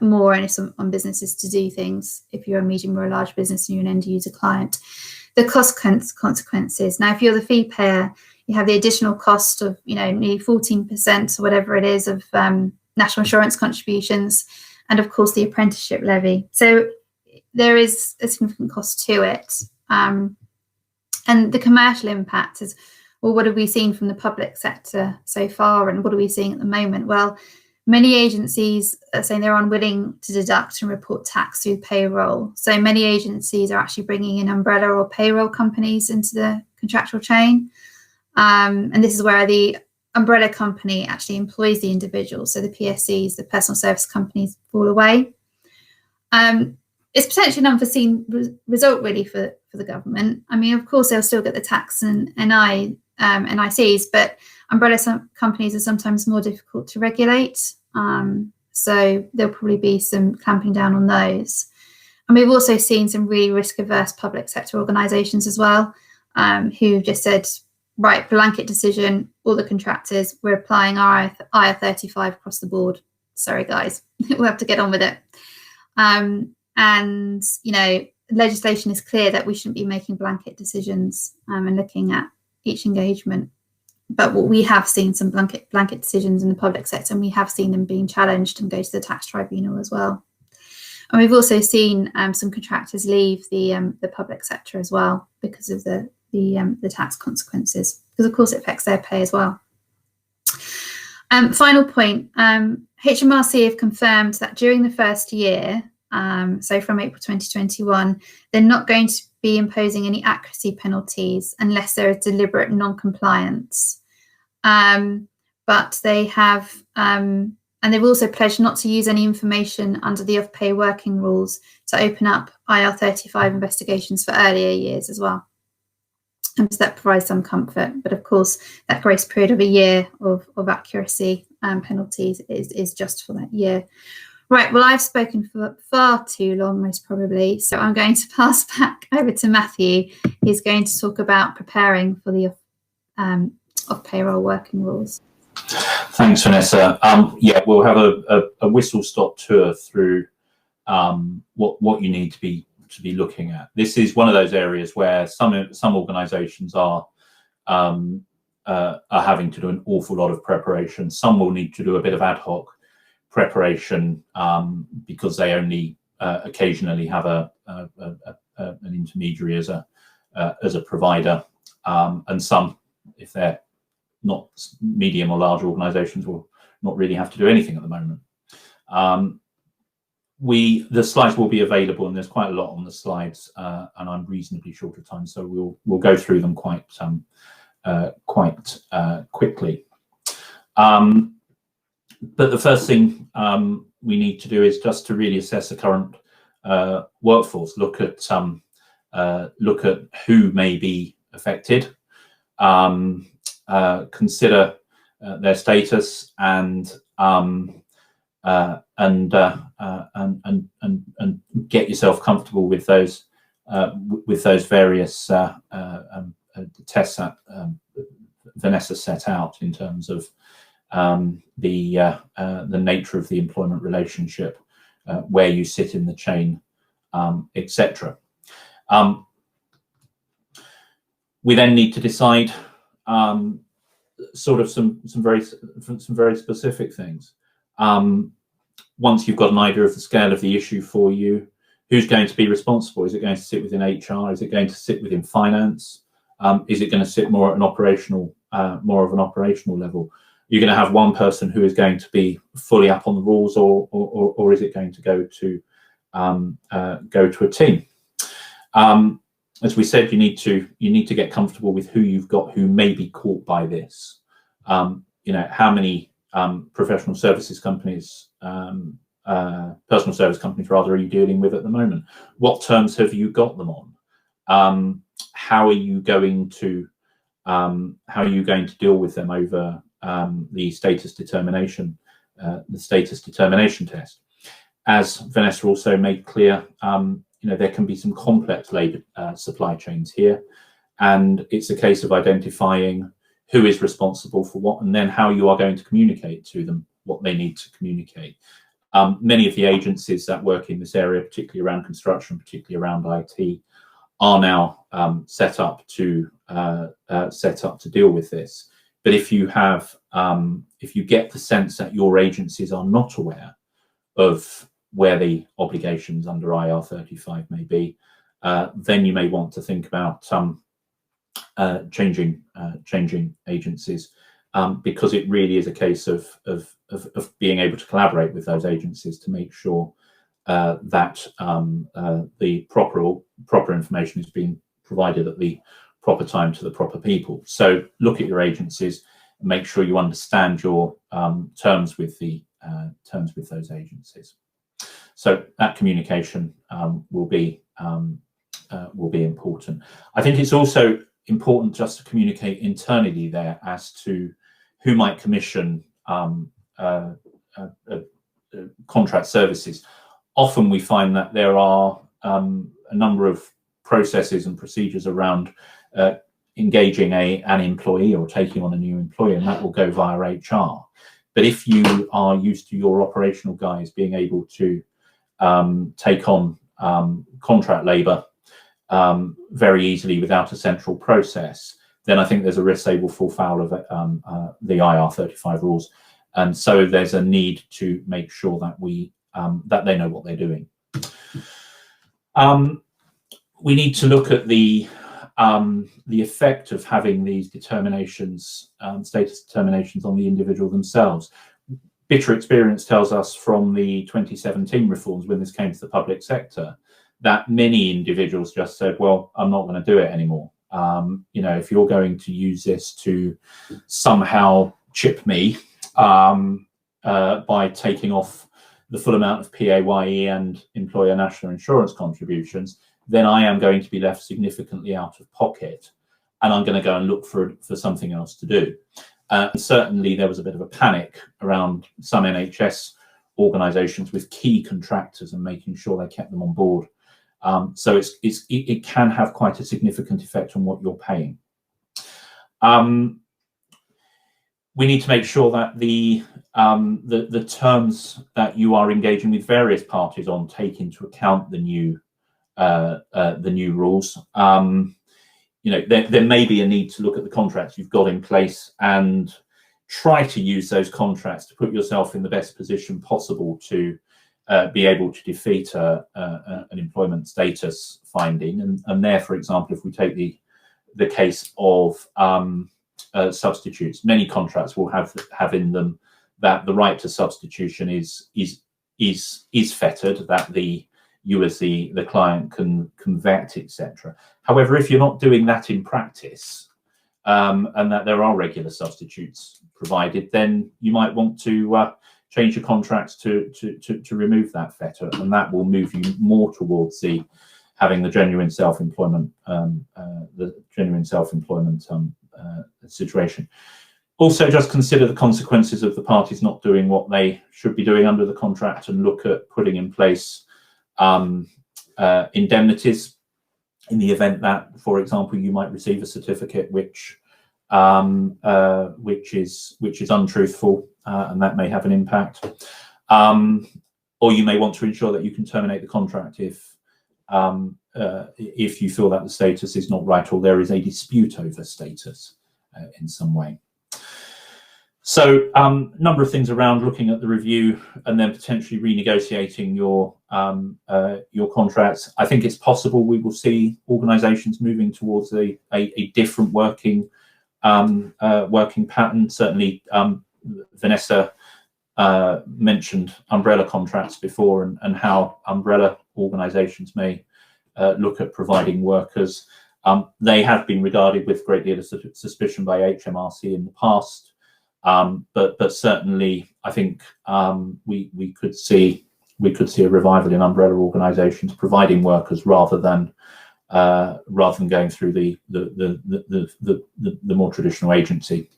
more onus on businesses to do things if you're a medium or a large business and you're an end user client. The cost consequences. Now, if you're the fee payer, you have the additional cost of, you know, nearly 14% or whatever it is of national insurance contributions, and of course the apprenticeship levy. So there is a significant cost to it. And the commercial impact is, well, what have we seen from the public sector so far, and what are we seeing at the moment? Well, many agencies are saying they're unwilling to deduct and report tax through payroll. So many agencies are actually bringing in umbrella or payroll companies into the contractual chain. And this is where the umbrella company actually employs the individual. So the PSCs, the personal service companies, fall away. It's potentially an unforeseen result really for the government. I mean, of course, they'll still get the tax and NICs, but umbrella companies are sometimes more difficult to regulate. So there'll probably be some clamping down on those. And we've also seen some really risk-averse public sector organisations as well, who've just said, right, blanket decision, all the contractors, we're applying our IR35 across the board. Sorry, guys, we'll have to get on with it. And, you know, legislation is clear that we shouldn't be making blanket decisions and looking at each engagement. But what we have seen some blanket decisions in the public sector, and we have seen them being challenged and go to the tax tribunal as well. And we've also seen some contractors leave the public sector as well because of the tax consequences, because of course it affects their pay as well. Final point, HMRC have confirmed that during the first year, so from April 2021, they're not going to be imposing any accuracy penalties unless there is deliberate non-compliance. But they have, and they've also pledged not to use any information under the off-pay working rules to open up IR35 investigations for earlier years as well. And so that provides some comfort. But of course, that grace period of a year of accuracy penalties is just for that year. Right, well, I've spoken for far too long, most probably. So I'm going to pass back over to Matthew. He's going to talk about preparing for the off-payroll working rules. Thanks, Vanessa. Yeah, we'll have a whistle-stop tour through what you need to be looking at. This is one of those areas where some organisations are having to do an awful lot of preparation. Some will need to do a bit of ad hoc preparation because they only occasionally have an intermediary as a provider, and some, if they're not medium or large organisations, will not really have to do anything at the moment. The slides will be available, and there's quite a lot on the slides, and I'm reasonably short of time, so we'll go through them quite quickly. But the first thing we need to do is just to really assess the current workforce. Look at who may be affected. Consider their status and get yourself comfortable with those various tests that Vanessa set out in terms of the nature of the employment relationship, where you sit in the chain, etc. We then need to decide sort of some very specific things. Once you've got an idea of the scale of the issue for you, Who's going to be responsible? Is it going to sit within HR? Is it going to sit within finance? Is it going to sit more at an operational, more of an operational level? You're going to have one person who is going to be fully up on the rules, or is it going to go to a team? As we said, you need to get comfortable with who you've got who may be caught by this. You know, how many professional services companies, personal service companies rather, are you dealing with at the moment? What terms have you got them on? How are you going to deal with them over the status determination test? As Vanessa also made clear, you know, there can be some complex labour supply chains here, and it's a case of identifying who is responsible for what, and then how you are going to communicate to them what they need to communicate. Many of the agencies that work in this area, particularly around construction, particularly around IT, are now set up to deal with this. But if you get the sense that your agencies are not aware of where the obligations under Ir35 may be, then you may want to think about changing agencies, because it really is a case of being able to collaborate with those agencies to make sure that the proper information is being provided at the proper time to the proper people. So look at your agencies and make sure you understand your terms with those agencies. So that communication will be important. I think it's also important just to communicate internally there as to who might commission contract services. Often we find that there are a number of processes and procedures around engaging an employee or taking on a new employee, and that will go via HR. But if you are used to your operational guys being able to take on contract labour very easily without a central process, then I think there's a risk they will fall foul of the IR35 rules. And so there's a need to make sure that that they know what they're doing. We need to look at the effect of having these determinations, status determinations, on the individual themselves. Bitter experience tells us from the 2017 reforms, when this came to the public sector, that many individuals just said, well, I'm not going to do it anymore. You know, if you're going to use this to somehow chip me by taking off the full amount of PAYE and employer national insurance contributions, then I am going to be left significantly out of pocket, and I'm going to go and look for something else to do. And certainly there was a bit of a panic around some NHS organisations with key contractors and making sure they kept them on board. So it can have quite a significant effect on what you're paying. We need to make sure that the terms that you are engaging with various parties on take into account the new rules. You know, there may be a need to look at the contracts you've got in place and try to use those contracts to put yourself in the best position possible to be able to defeat an employment status finding. And there, for example, if we take the case of substitutes, many contracts will have in them that the right to substitution is fettered, that you as the client can vet, etc. However, if you're not doing that in practice, and that there are regular substitutes provided, then you might want to change your contracts to remove that fetter, and that will move you more towards having the genuine self-employment situation. Also, just consider the consequences of the parties not doing what they should be doing under the contract, and look at putting in place indemnities in the event that, for example, you might receive a certificate which is untruthful, and that may have an impact. Or you may want to ensure that you can terminate the contract if you feel that the status is not right, or there is a dispute over status in some way. So number of things around looking at the review and then potentially renegotiating your contracts. I think it's possible we will see organisations moving towards a different working pattern. Certainly, Vanessa mentioned umbrella contracts before and how umbrella organisations may look at providing workers. They have been regarded with a great deal of suspicion by HMRC in the past. But certainly, I think we could see a revival in umbrella organisations providing workers rather than going through the more traditional agency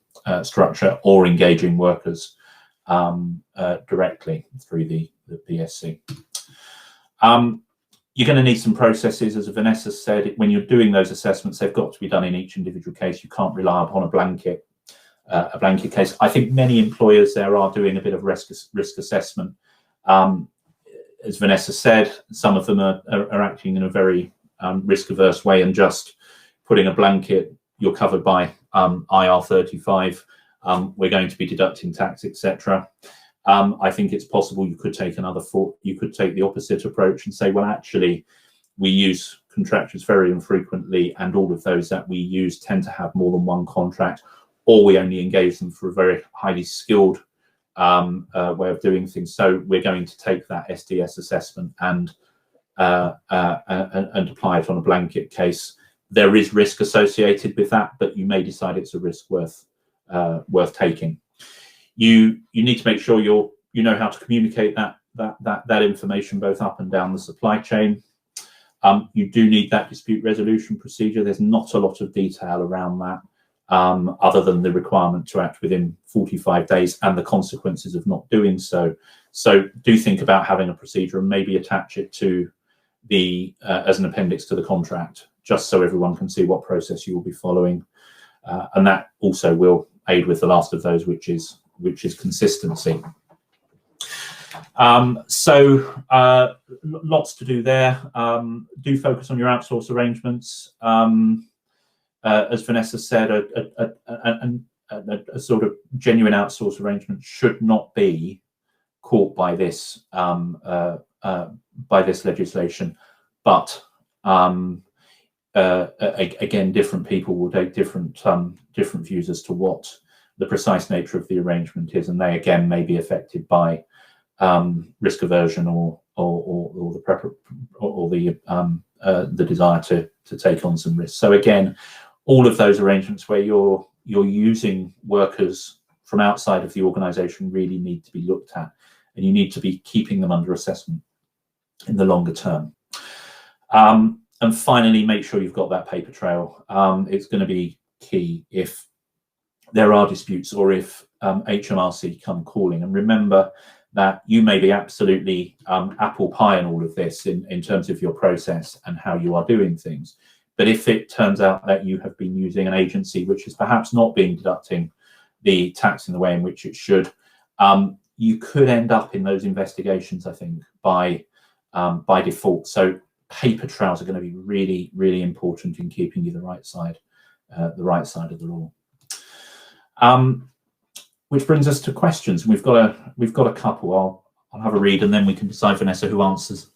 structure or engaging workers directly through the PSC. You're going to need some processes, as Vanessa said. When you're doing those assessments, they've got to be done in each individual case. You can't rely upon a blanket case. I think many employers there are doing a bit of risk assessment. As Vanessa said, some of them are acting in a very risk-averse way and just putting a blanket, you're covered by IR35, we're going to be deducting tax, etc. I think it's possible you could take the opposite approach and say, well, actually, we use contractors very infrequently, and all of those that we use tend to have more than one contract, or we only engage them for a very highly skilled way of doing things. So we're going to take that SDS assessment and apply it on a blanket case. There is risk associated with that, but you may decide it's a risk worth taking. You need to make sure you know how to communicate that information both up and down the supply chain. You do need that dispute resolution procedure. There's not a lot of detail around that, other than the requirement to act within 45 days and the consequences of not doing so. So do think about having a procedure and maybe attach it to as an appendix to the contract, just so everyone can see what process you will be following. And that also will aid with the last of those, which is consistency. So lots to do there. Do focus on your outsource arrangements. As Vanessa said, a sort of genuine outsource arrangement should not be caught by this legislation, but again, different people will take different views as to what the precise nature of the arrangement is, and they again may be affected by risk aversion or the desire to take on some risk. So again, all of those arrangements where you're using workers from outside of the organisation really need to be looked at, and you need to be keeping them under assessment in the longer term. And finally, make sure you've got that paper trail. It's going to be key if there are disputes or if HMRC come calling. And remember that you may be absolutely apple pie in all of this in terms of your process and how you are doing things. But if it turns out that you have been using an agency which is perhaps not being deducting the tax in the way in which it should, you could end up in those investigations, I think, by default. So paper trails are going to be really, really important in keeping you the right side of the law. Which brings us to questions. We've got a couple. I'll have a read and then we can decide, Vanessa, who answers.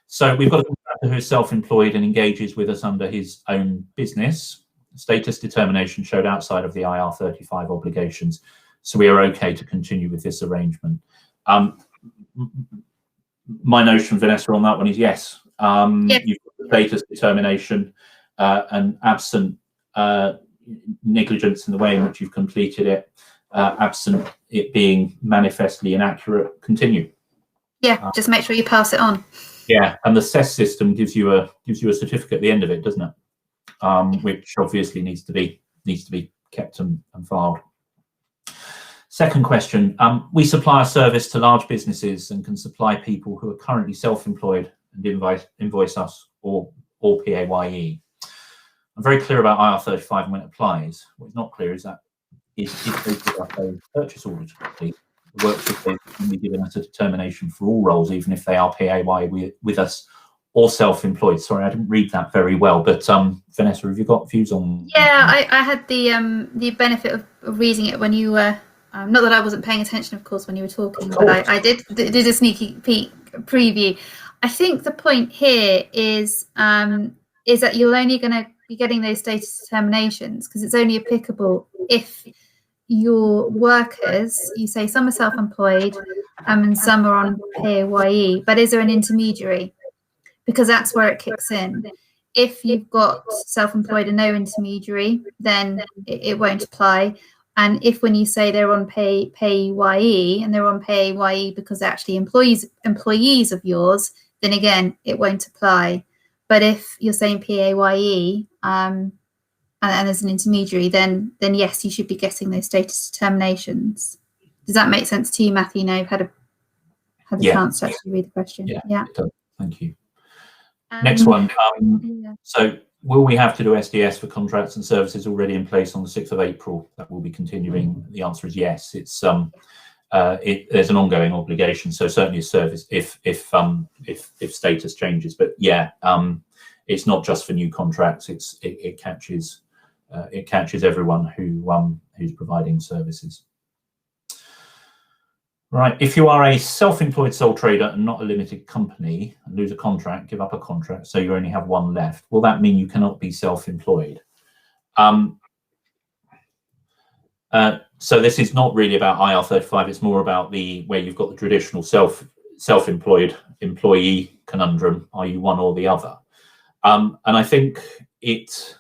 So we've got a contractor who is self-employed and engages with us under his own business. Status determination showed outside of the IR35 obligations, so we are okay to continue with this arrangement. My notion, Vanessa, on that one is yes. Yep. You've got the status determination and absent negligence in the way in which you've completed it, absent it being manifestly inaccurate, continue. Yeah, just make sure you pass it on. Yeah, and the CES system gives you a certificate at the end of it, doesn't it? Which obviously needs to be kept and filed. Second question: we supply a service to large businesses and can supply people who are currently self-employed and invoice us or PAYE. I'm very clear about IR35 and when it applies. What's not clear is that if they give us a purchase order to complete, the work should be given us a determination for all roles, even if they are PAYE with us or self-employed. Sorry, I didn't read that very well, but Vanessa, have you got views on? Yeah, I had the benefit of reading it when you were. Not that I wasn't paying attention, of course, when you were talking, but I did a sneaky peek preview. I think the point here is that you're only going to be getting those status determinations because it's only applicable if your workers, you say some are self-employed and some are on PAYE, but is there an intermediary? Because that's where it kicks in. If you've got self-employed and no intermediary, then it won't apply. And if when you say they're on PAYE and they're on PAYE because they're actually employees of yours, then again, it won't apply. But if you're saying PAYE and there's an intermediary, then yes, you should be getting those status determinations. Does that make sense to you, Matthew? Now you've had a chance to actually read the question. Yeah. It does. Thank you. Next one. So will we have to do SDS for contracts and services already in place on the 6th of April? That will be continuing. The answer is yes. It's there's an ongoing obligation. So certainly a service if status changes. But yeah, it's not just for new contracts. It catches everyone who's providing services. Right, if you are a self-employed sole trader and not a limited company and lose a contract, give up a contract, so you only have one left, will that mean you cannot be self-employed? So this is not really about IR35, it's more about where you've got the traditional self-employed employee conundrum, are you one or the other? And I think it,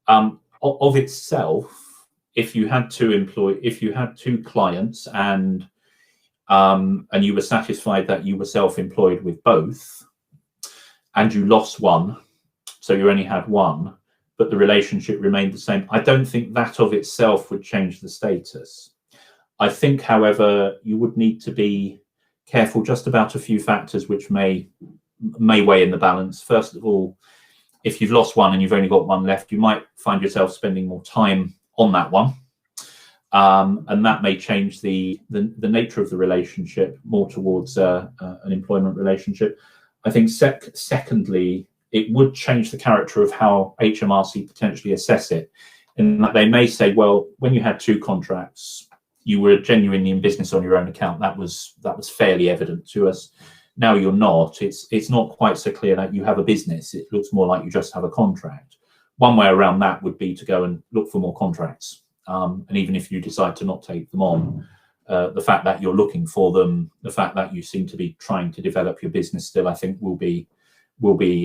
of itself, if you had two clients and you were satisfied that you were self-employed with both and you lost one, so you only had one, but the relationship remained the same, I don't think that of itself would change the status. I think, however, you would need to be careful just about a few factors which may weigh in the balance. First of all, if you've lost one and you've only got one left, you might find yourself spending more time on that one. And that may change the nature of the relationship more towards an employment relationship. I think secondly, it would change the character of how HMRC potentially assess it. In that they may say, well, when you had two contracts, you were genuinely in business on your own account. That was fairly evident to us. Now you're not. It's not quite so clear that you have a business. It looks more like you just have a contract. One way around that would be to go and look for more contracts. And even if you decide to not take them on, the fact that you're looking for them, the fact that you seem to be trying to develop your business still, I think will be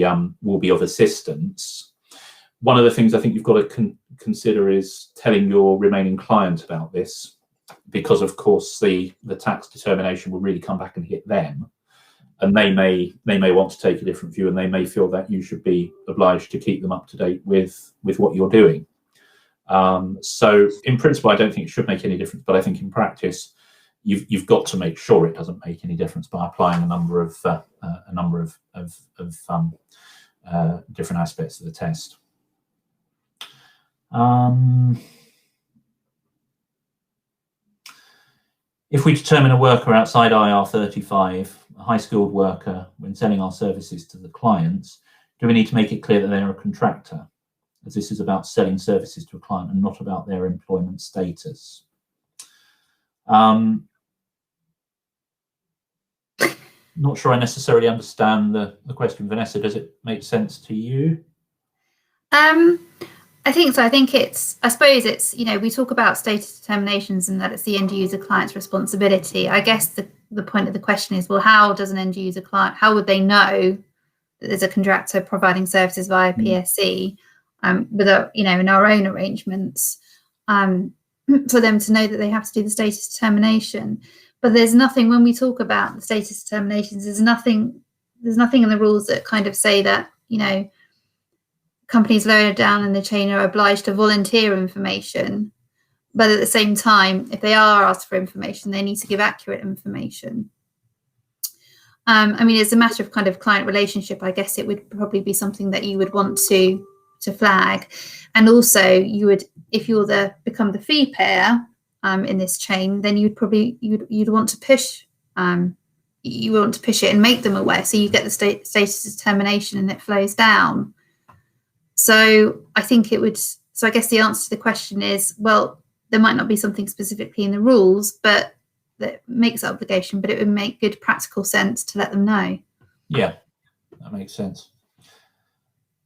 of assistance. One of the things I think you've got to consider is telling your remaining client about this, because of course the tax determination will really come back and hit them, and they may want to take a different view, and they may feel that you should be obliged to keep them up to date with what you're doing. So in principle, I don't think it should make any difference, but I think in practice, you've got to make sure it doesn't make any difference by applying a number of different aspects of the test. If we determine a worker outside IR35, a high-skilled worker, when selling our services to the clients, do we need to make it clear that they are a contractor, as this is about selling services to a client and not about their employment status? Not sure I necessarily understand the question, Vanessa. Does it make sense to you? I think so. I suppose it's, we talk about status determinations and that it's the end user client's responsibility. I guess the point of the question is, well, how does an end user client, how would they know that there's a contractor providing services via PSC without, in our own arrangements, for them to know that they have to do the status determination? But there's nothing, when we talk about the status determinations, there's nothing in the rules that kind of say that, companies lower down in the chain are obliged to volunteer information. But at the same time, if they are asked for information, they need to give accurate information. As a matter of kind of client relationship, I guess it would probably be something that you would want to flag. And also you would, if you're become the fee payer in this chain, then you'd want to push you want to push it and make them aware, so you get the status determination and it flows down. So I think it would. So I guess the answer to the question is, well, there might not be something specifically in the rules, but that makes the obligation, but it would make good practical sense to let them know. Yeah, that makes sense.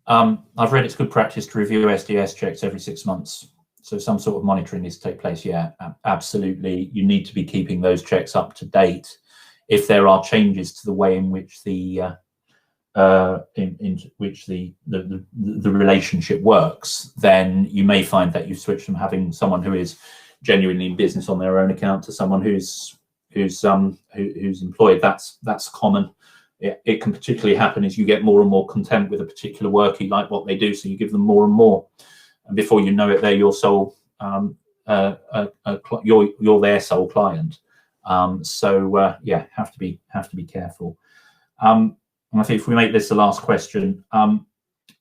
I've read it's good practice to review SDS checks every 6 months. So some sort of monitoring needs to take place. Yeah, absolutely. You need to be keeping those checks up to date. If there are changes to the way in which the relationship works, then you may find that you switch from having someone who is genuinely in business on their own account to someone who's employed. That's common. It can particularly happen as you get more and more content with a particular worker, you like what they do, so you give them more and more, and before you know it, they're your sole you're their sole client. Yeah, have to be careful. And I think if we make this the last question,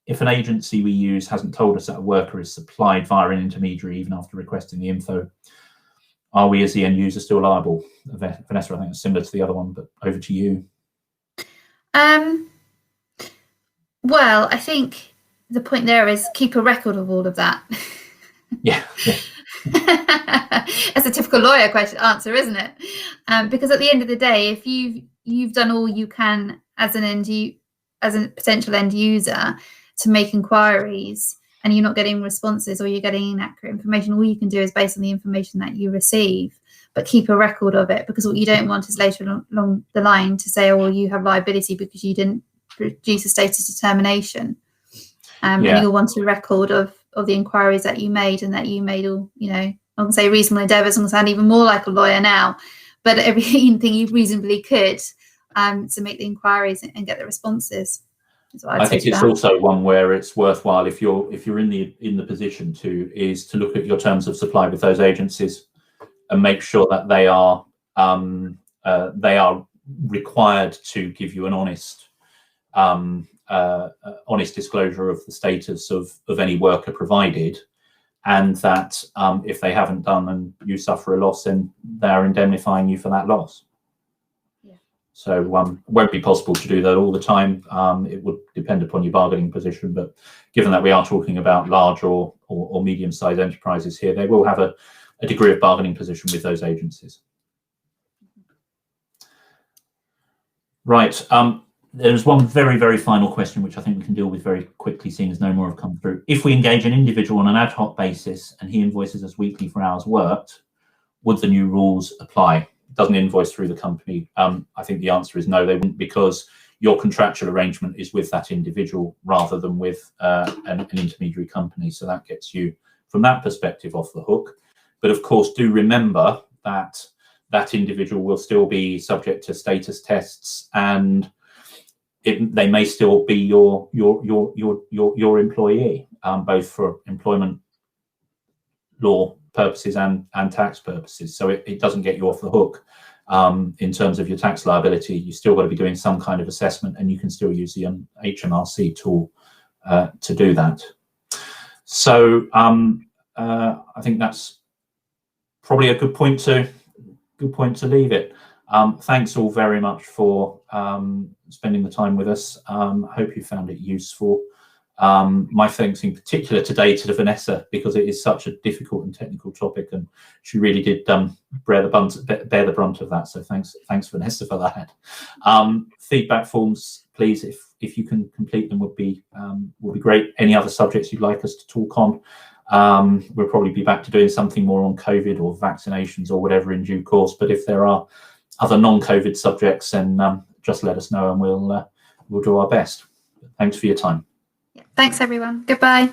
if an agency we use hasn't told us that a worker is supplied via an intermediary even after requesting the info, are we as the end user still liable? Vanessa, I think it's similar to the other one, but over to you. Well, I think the point there is keep a record of all of that. Yeah. That's a typical lawyer answer, isn't it? Because at the end of the day, if you've done all you can as a potential end user to make inquiries, and you're not getting responses or you're getting inaccurate information, all you can do is based on the information that you receive, but keep a record of it, because what you don't want is later along the line to say, oh, well, you have liability because you didn't produce a status determination. And you'll want a record of the inquiries that you made, and that you made all, I can say reasonable endeavours, I'm going to sound even more like a lawyer now, but everything you reasonably could to make the inquiries and get the responses. I think it's also one where it's worthwhile, if you're in the position to look at your terms of supply with those agencies and make sure that they are required to give you an honest disclosure of the status of any worker provided, and that if they haven't done and you suffer a loss, then they're indemnifying you for that loss. So it won't be possible to do that all the time. It would depend upon your bargaining position, but given that we are talking about large or medium-sized enterprises here, they will have a degree of bargaining position with those agencies. Right. There's one very, very final question, which I think we can deal with very quickly, seeing as no more have come through. If we engage an individual on an ad hoc basis and he invoices us weekly for hours worked, would the new rules apply? Doesn't invoice through the company. I think the answer is no, they wouldn't, because your contractual arrangement is with that individual rather than with an intermediary company. So that gets you, from that perspective, off the hook. But of course, do remember that that individual will still be subject to status tests, and they may still be your employee, both for employment law purposes and tax purposes. So it doesn't get you off the hook in terms of your tax liability. You still got to be doing some kind of assessment, and you can still use the HMRC tool to do that. So I think that's probably a good point to leave it. Thanks all very much for spending the time with us. I hope you found it useful. My thanks in particular today to Vanessa, because it is such a difficult and technical topic, and she really did bear the brunt of that. So thanks Vanessa for that. Feedback forms, please, if you can complete them, would be great. Any other subjects you'd like us to talk on? We'll probably be back to doing something more on COVID or vaccinations or whatever in due course. But if there are other non-COVID subjects, then just let us know, and we'll do our best. Thanks for your time. Thanks, everyone. Goodbye.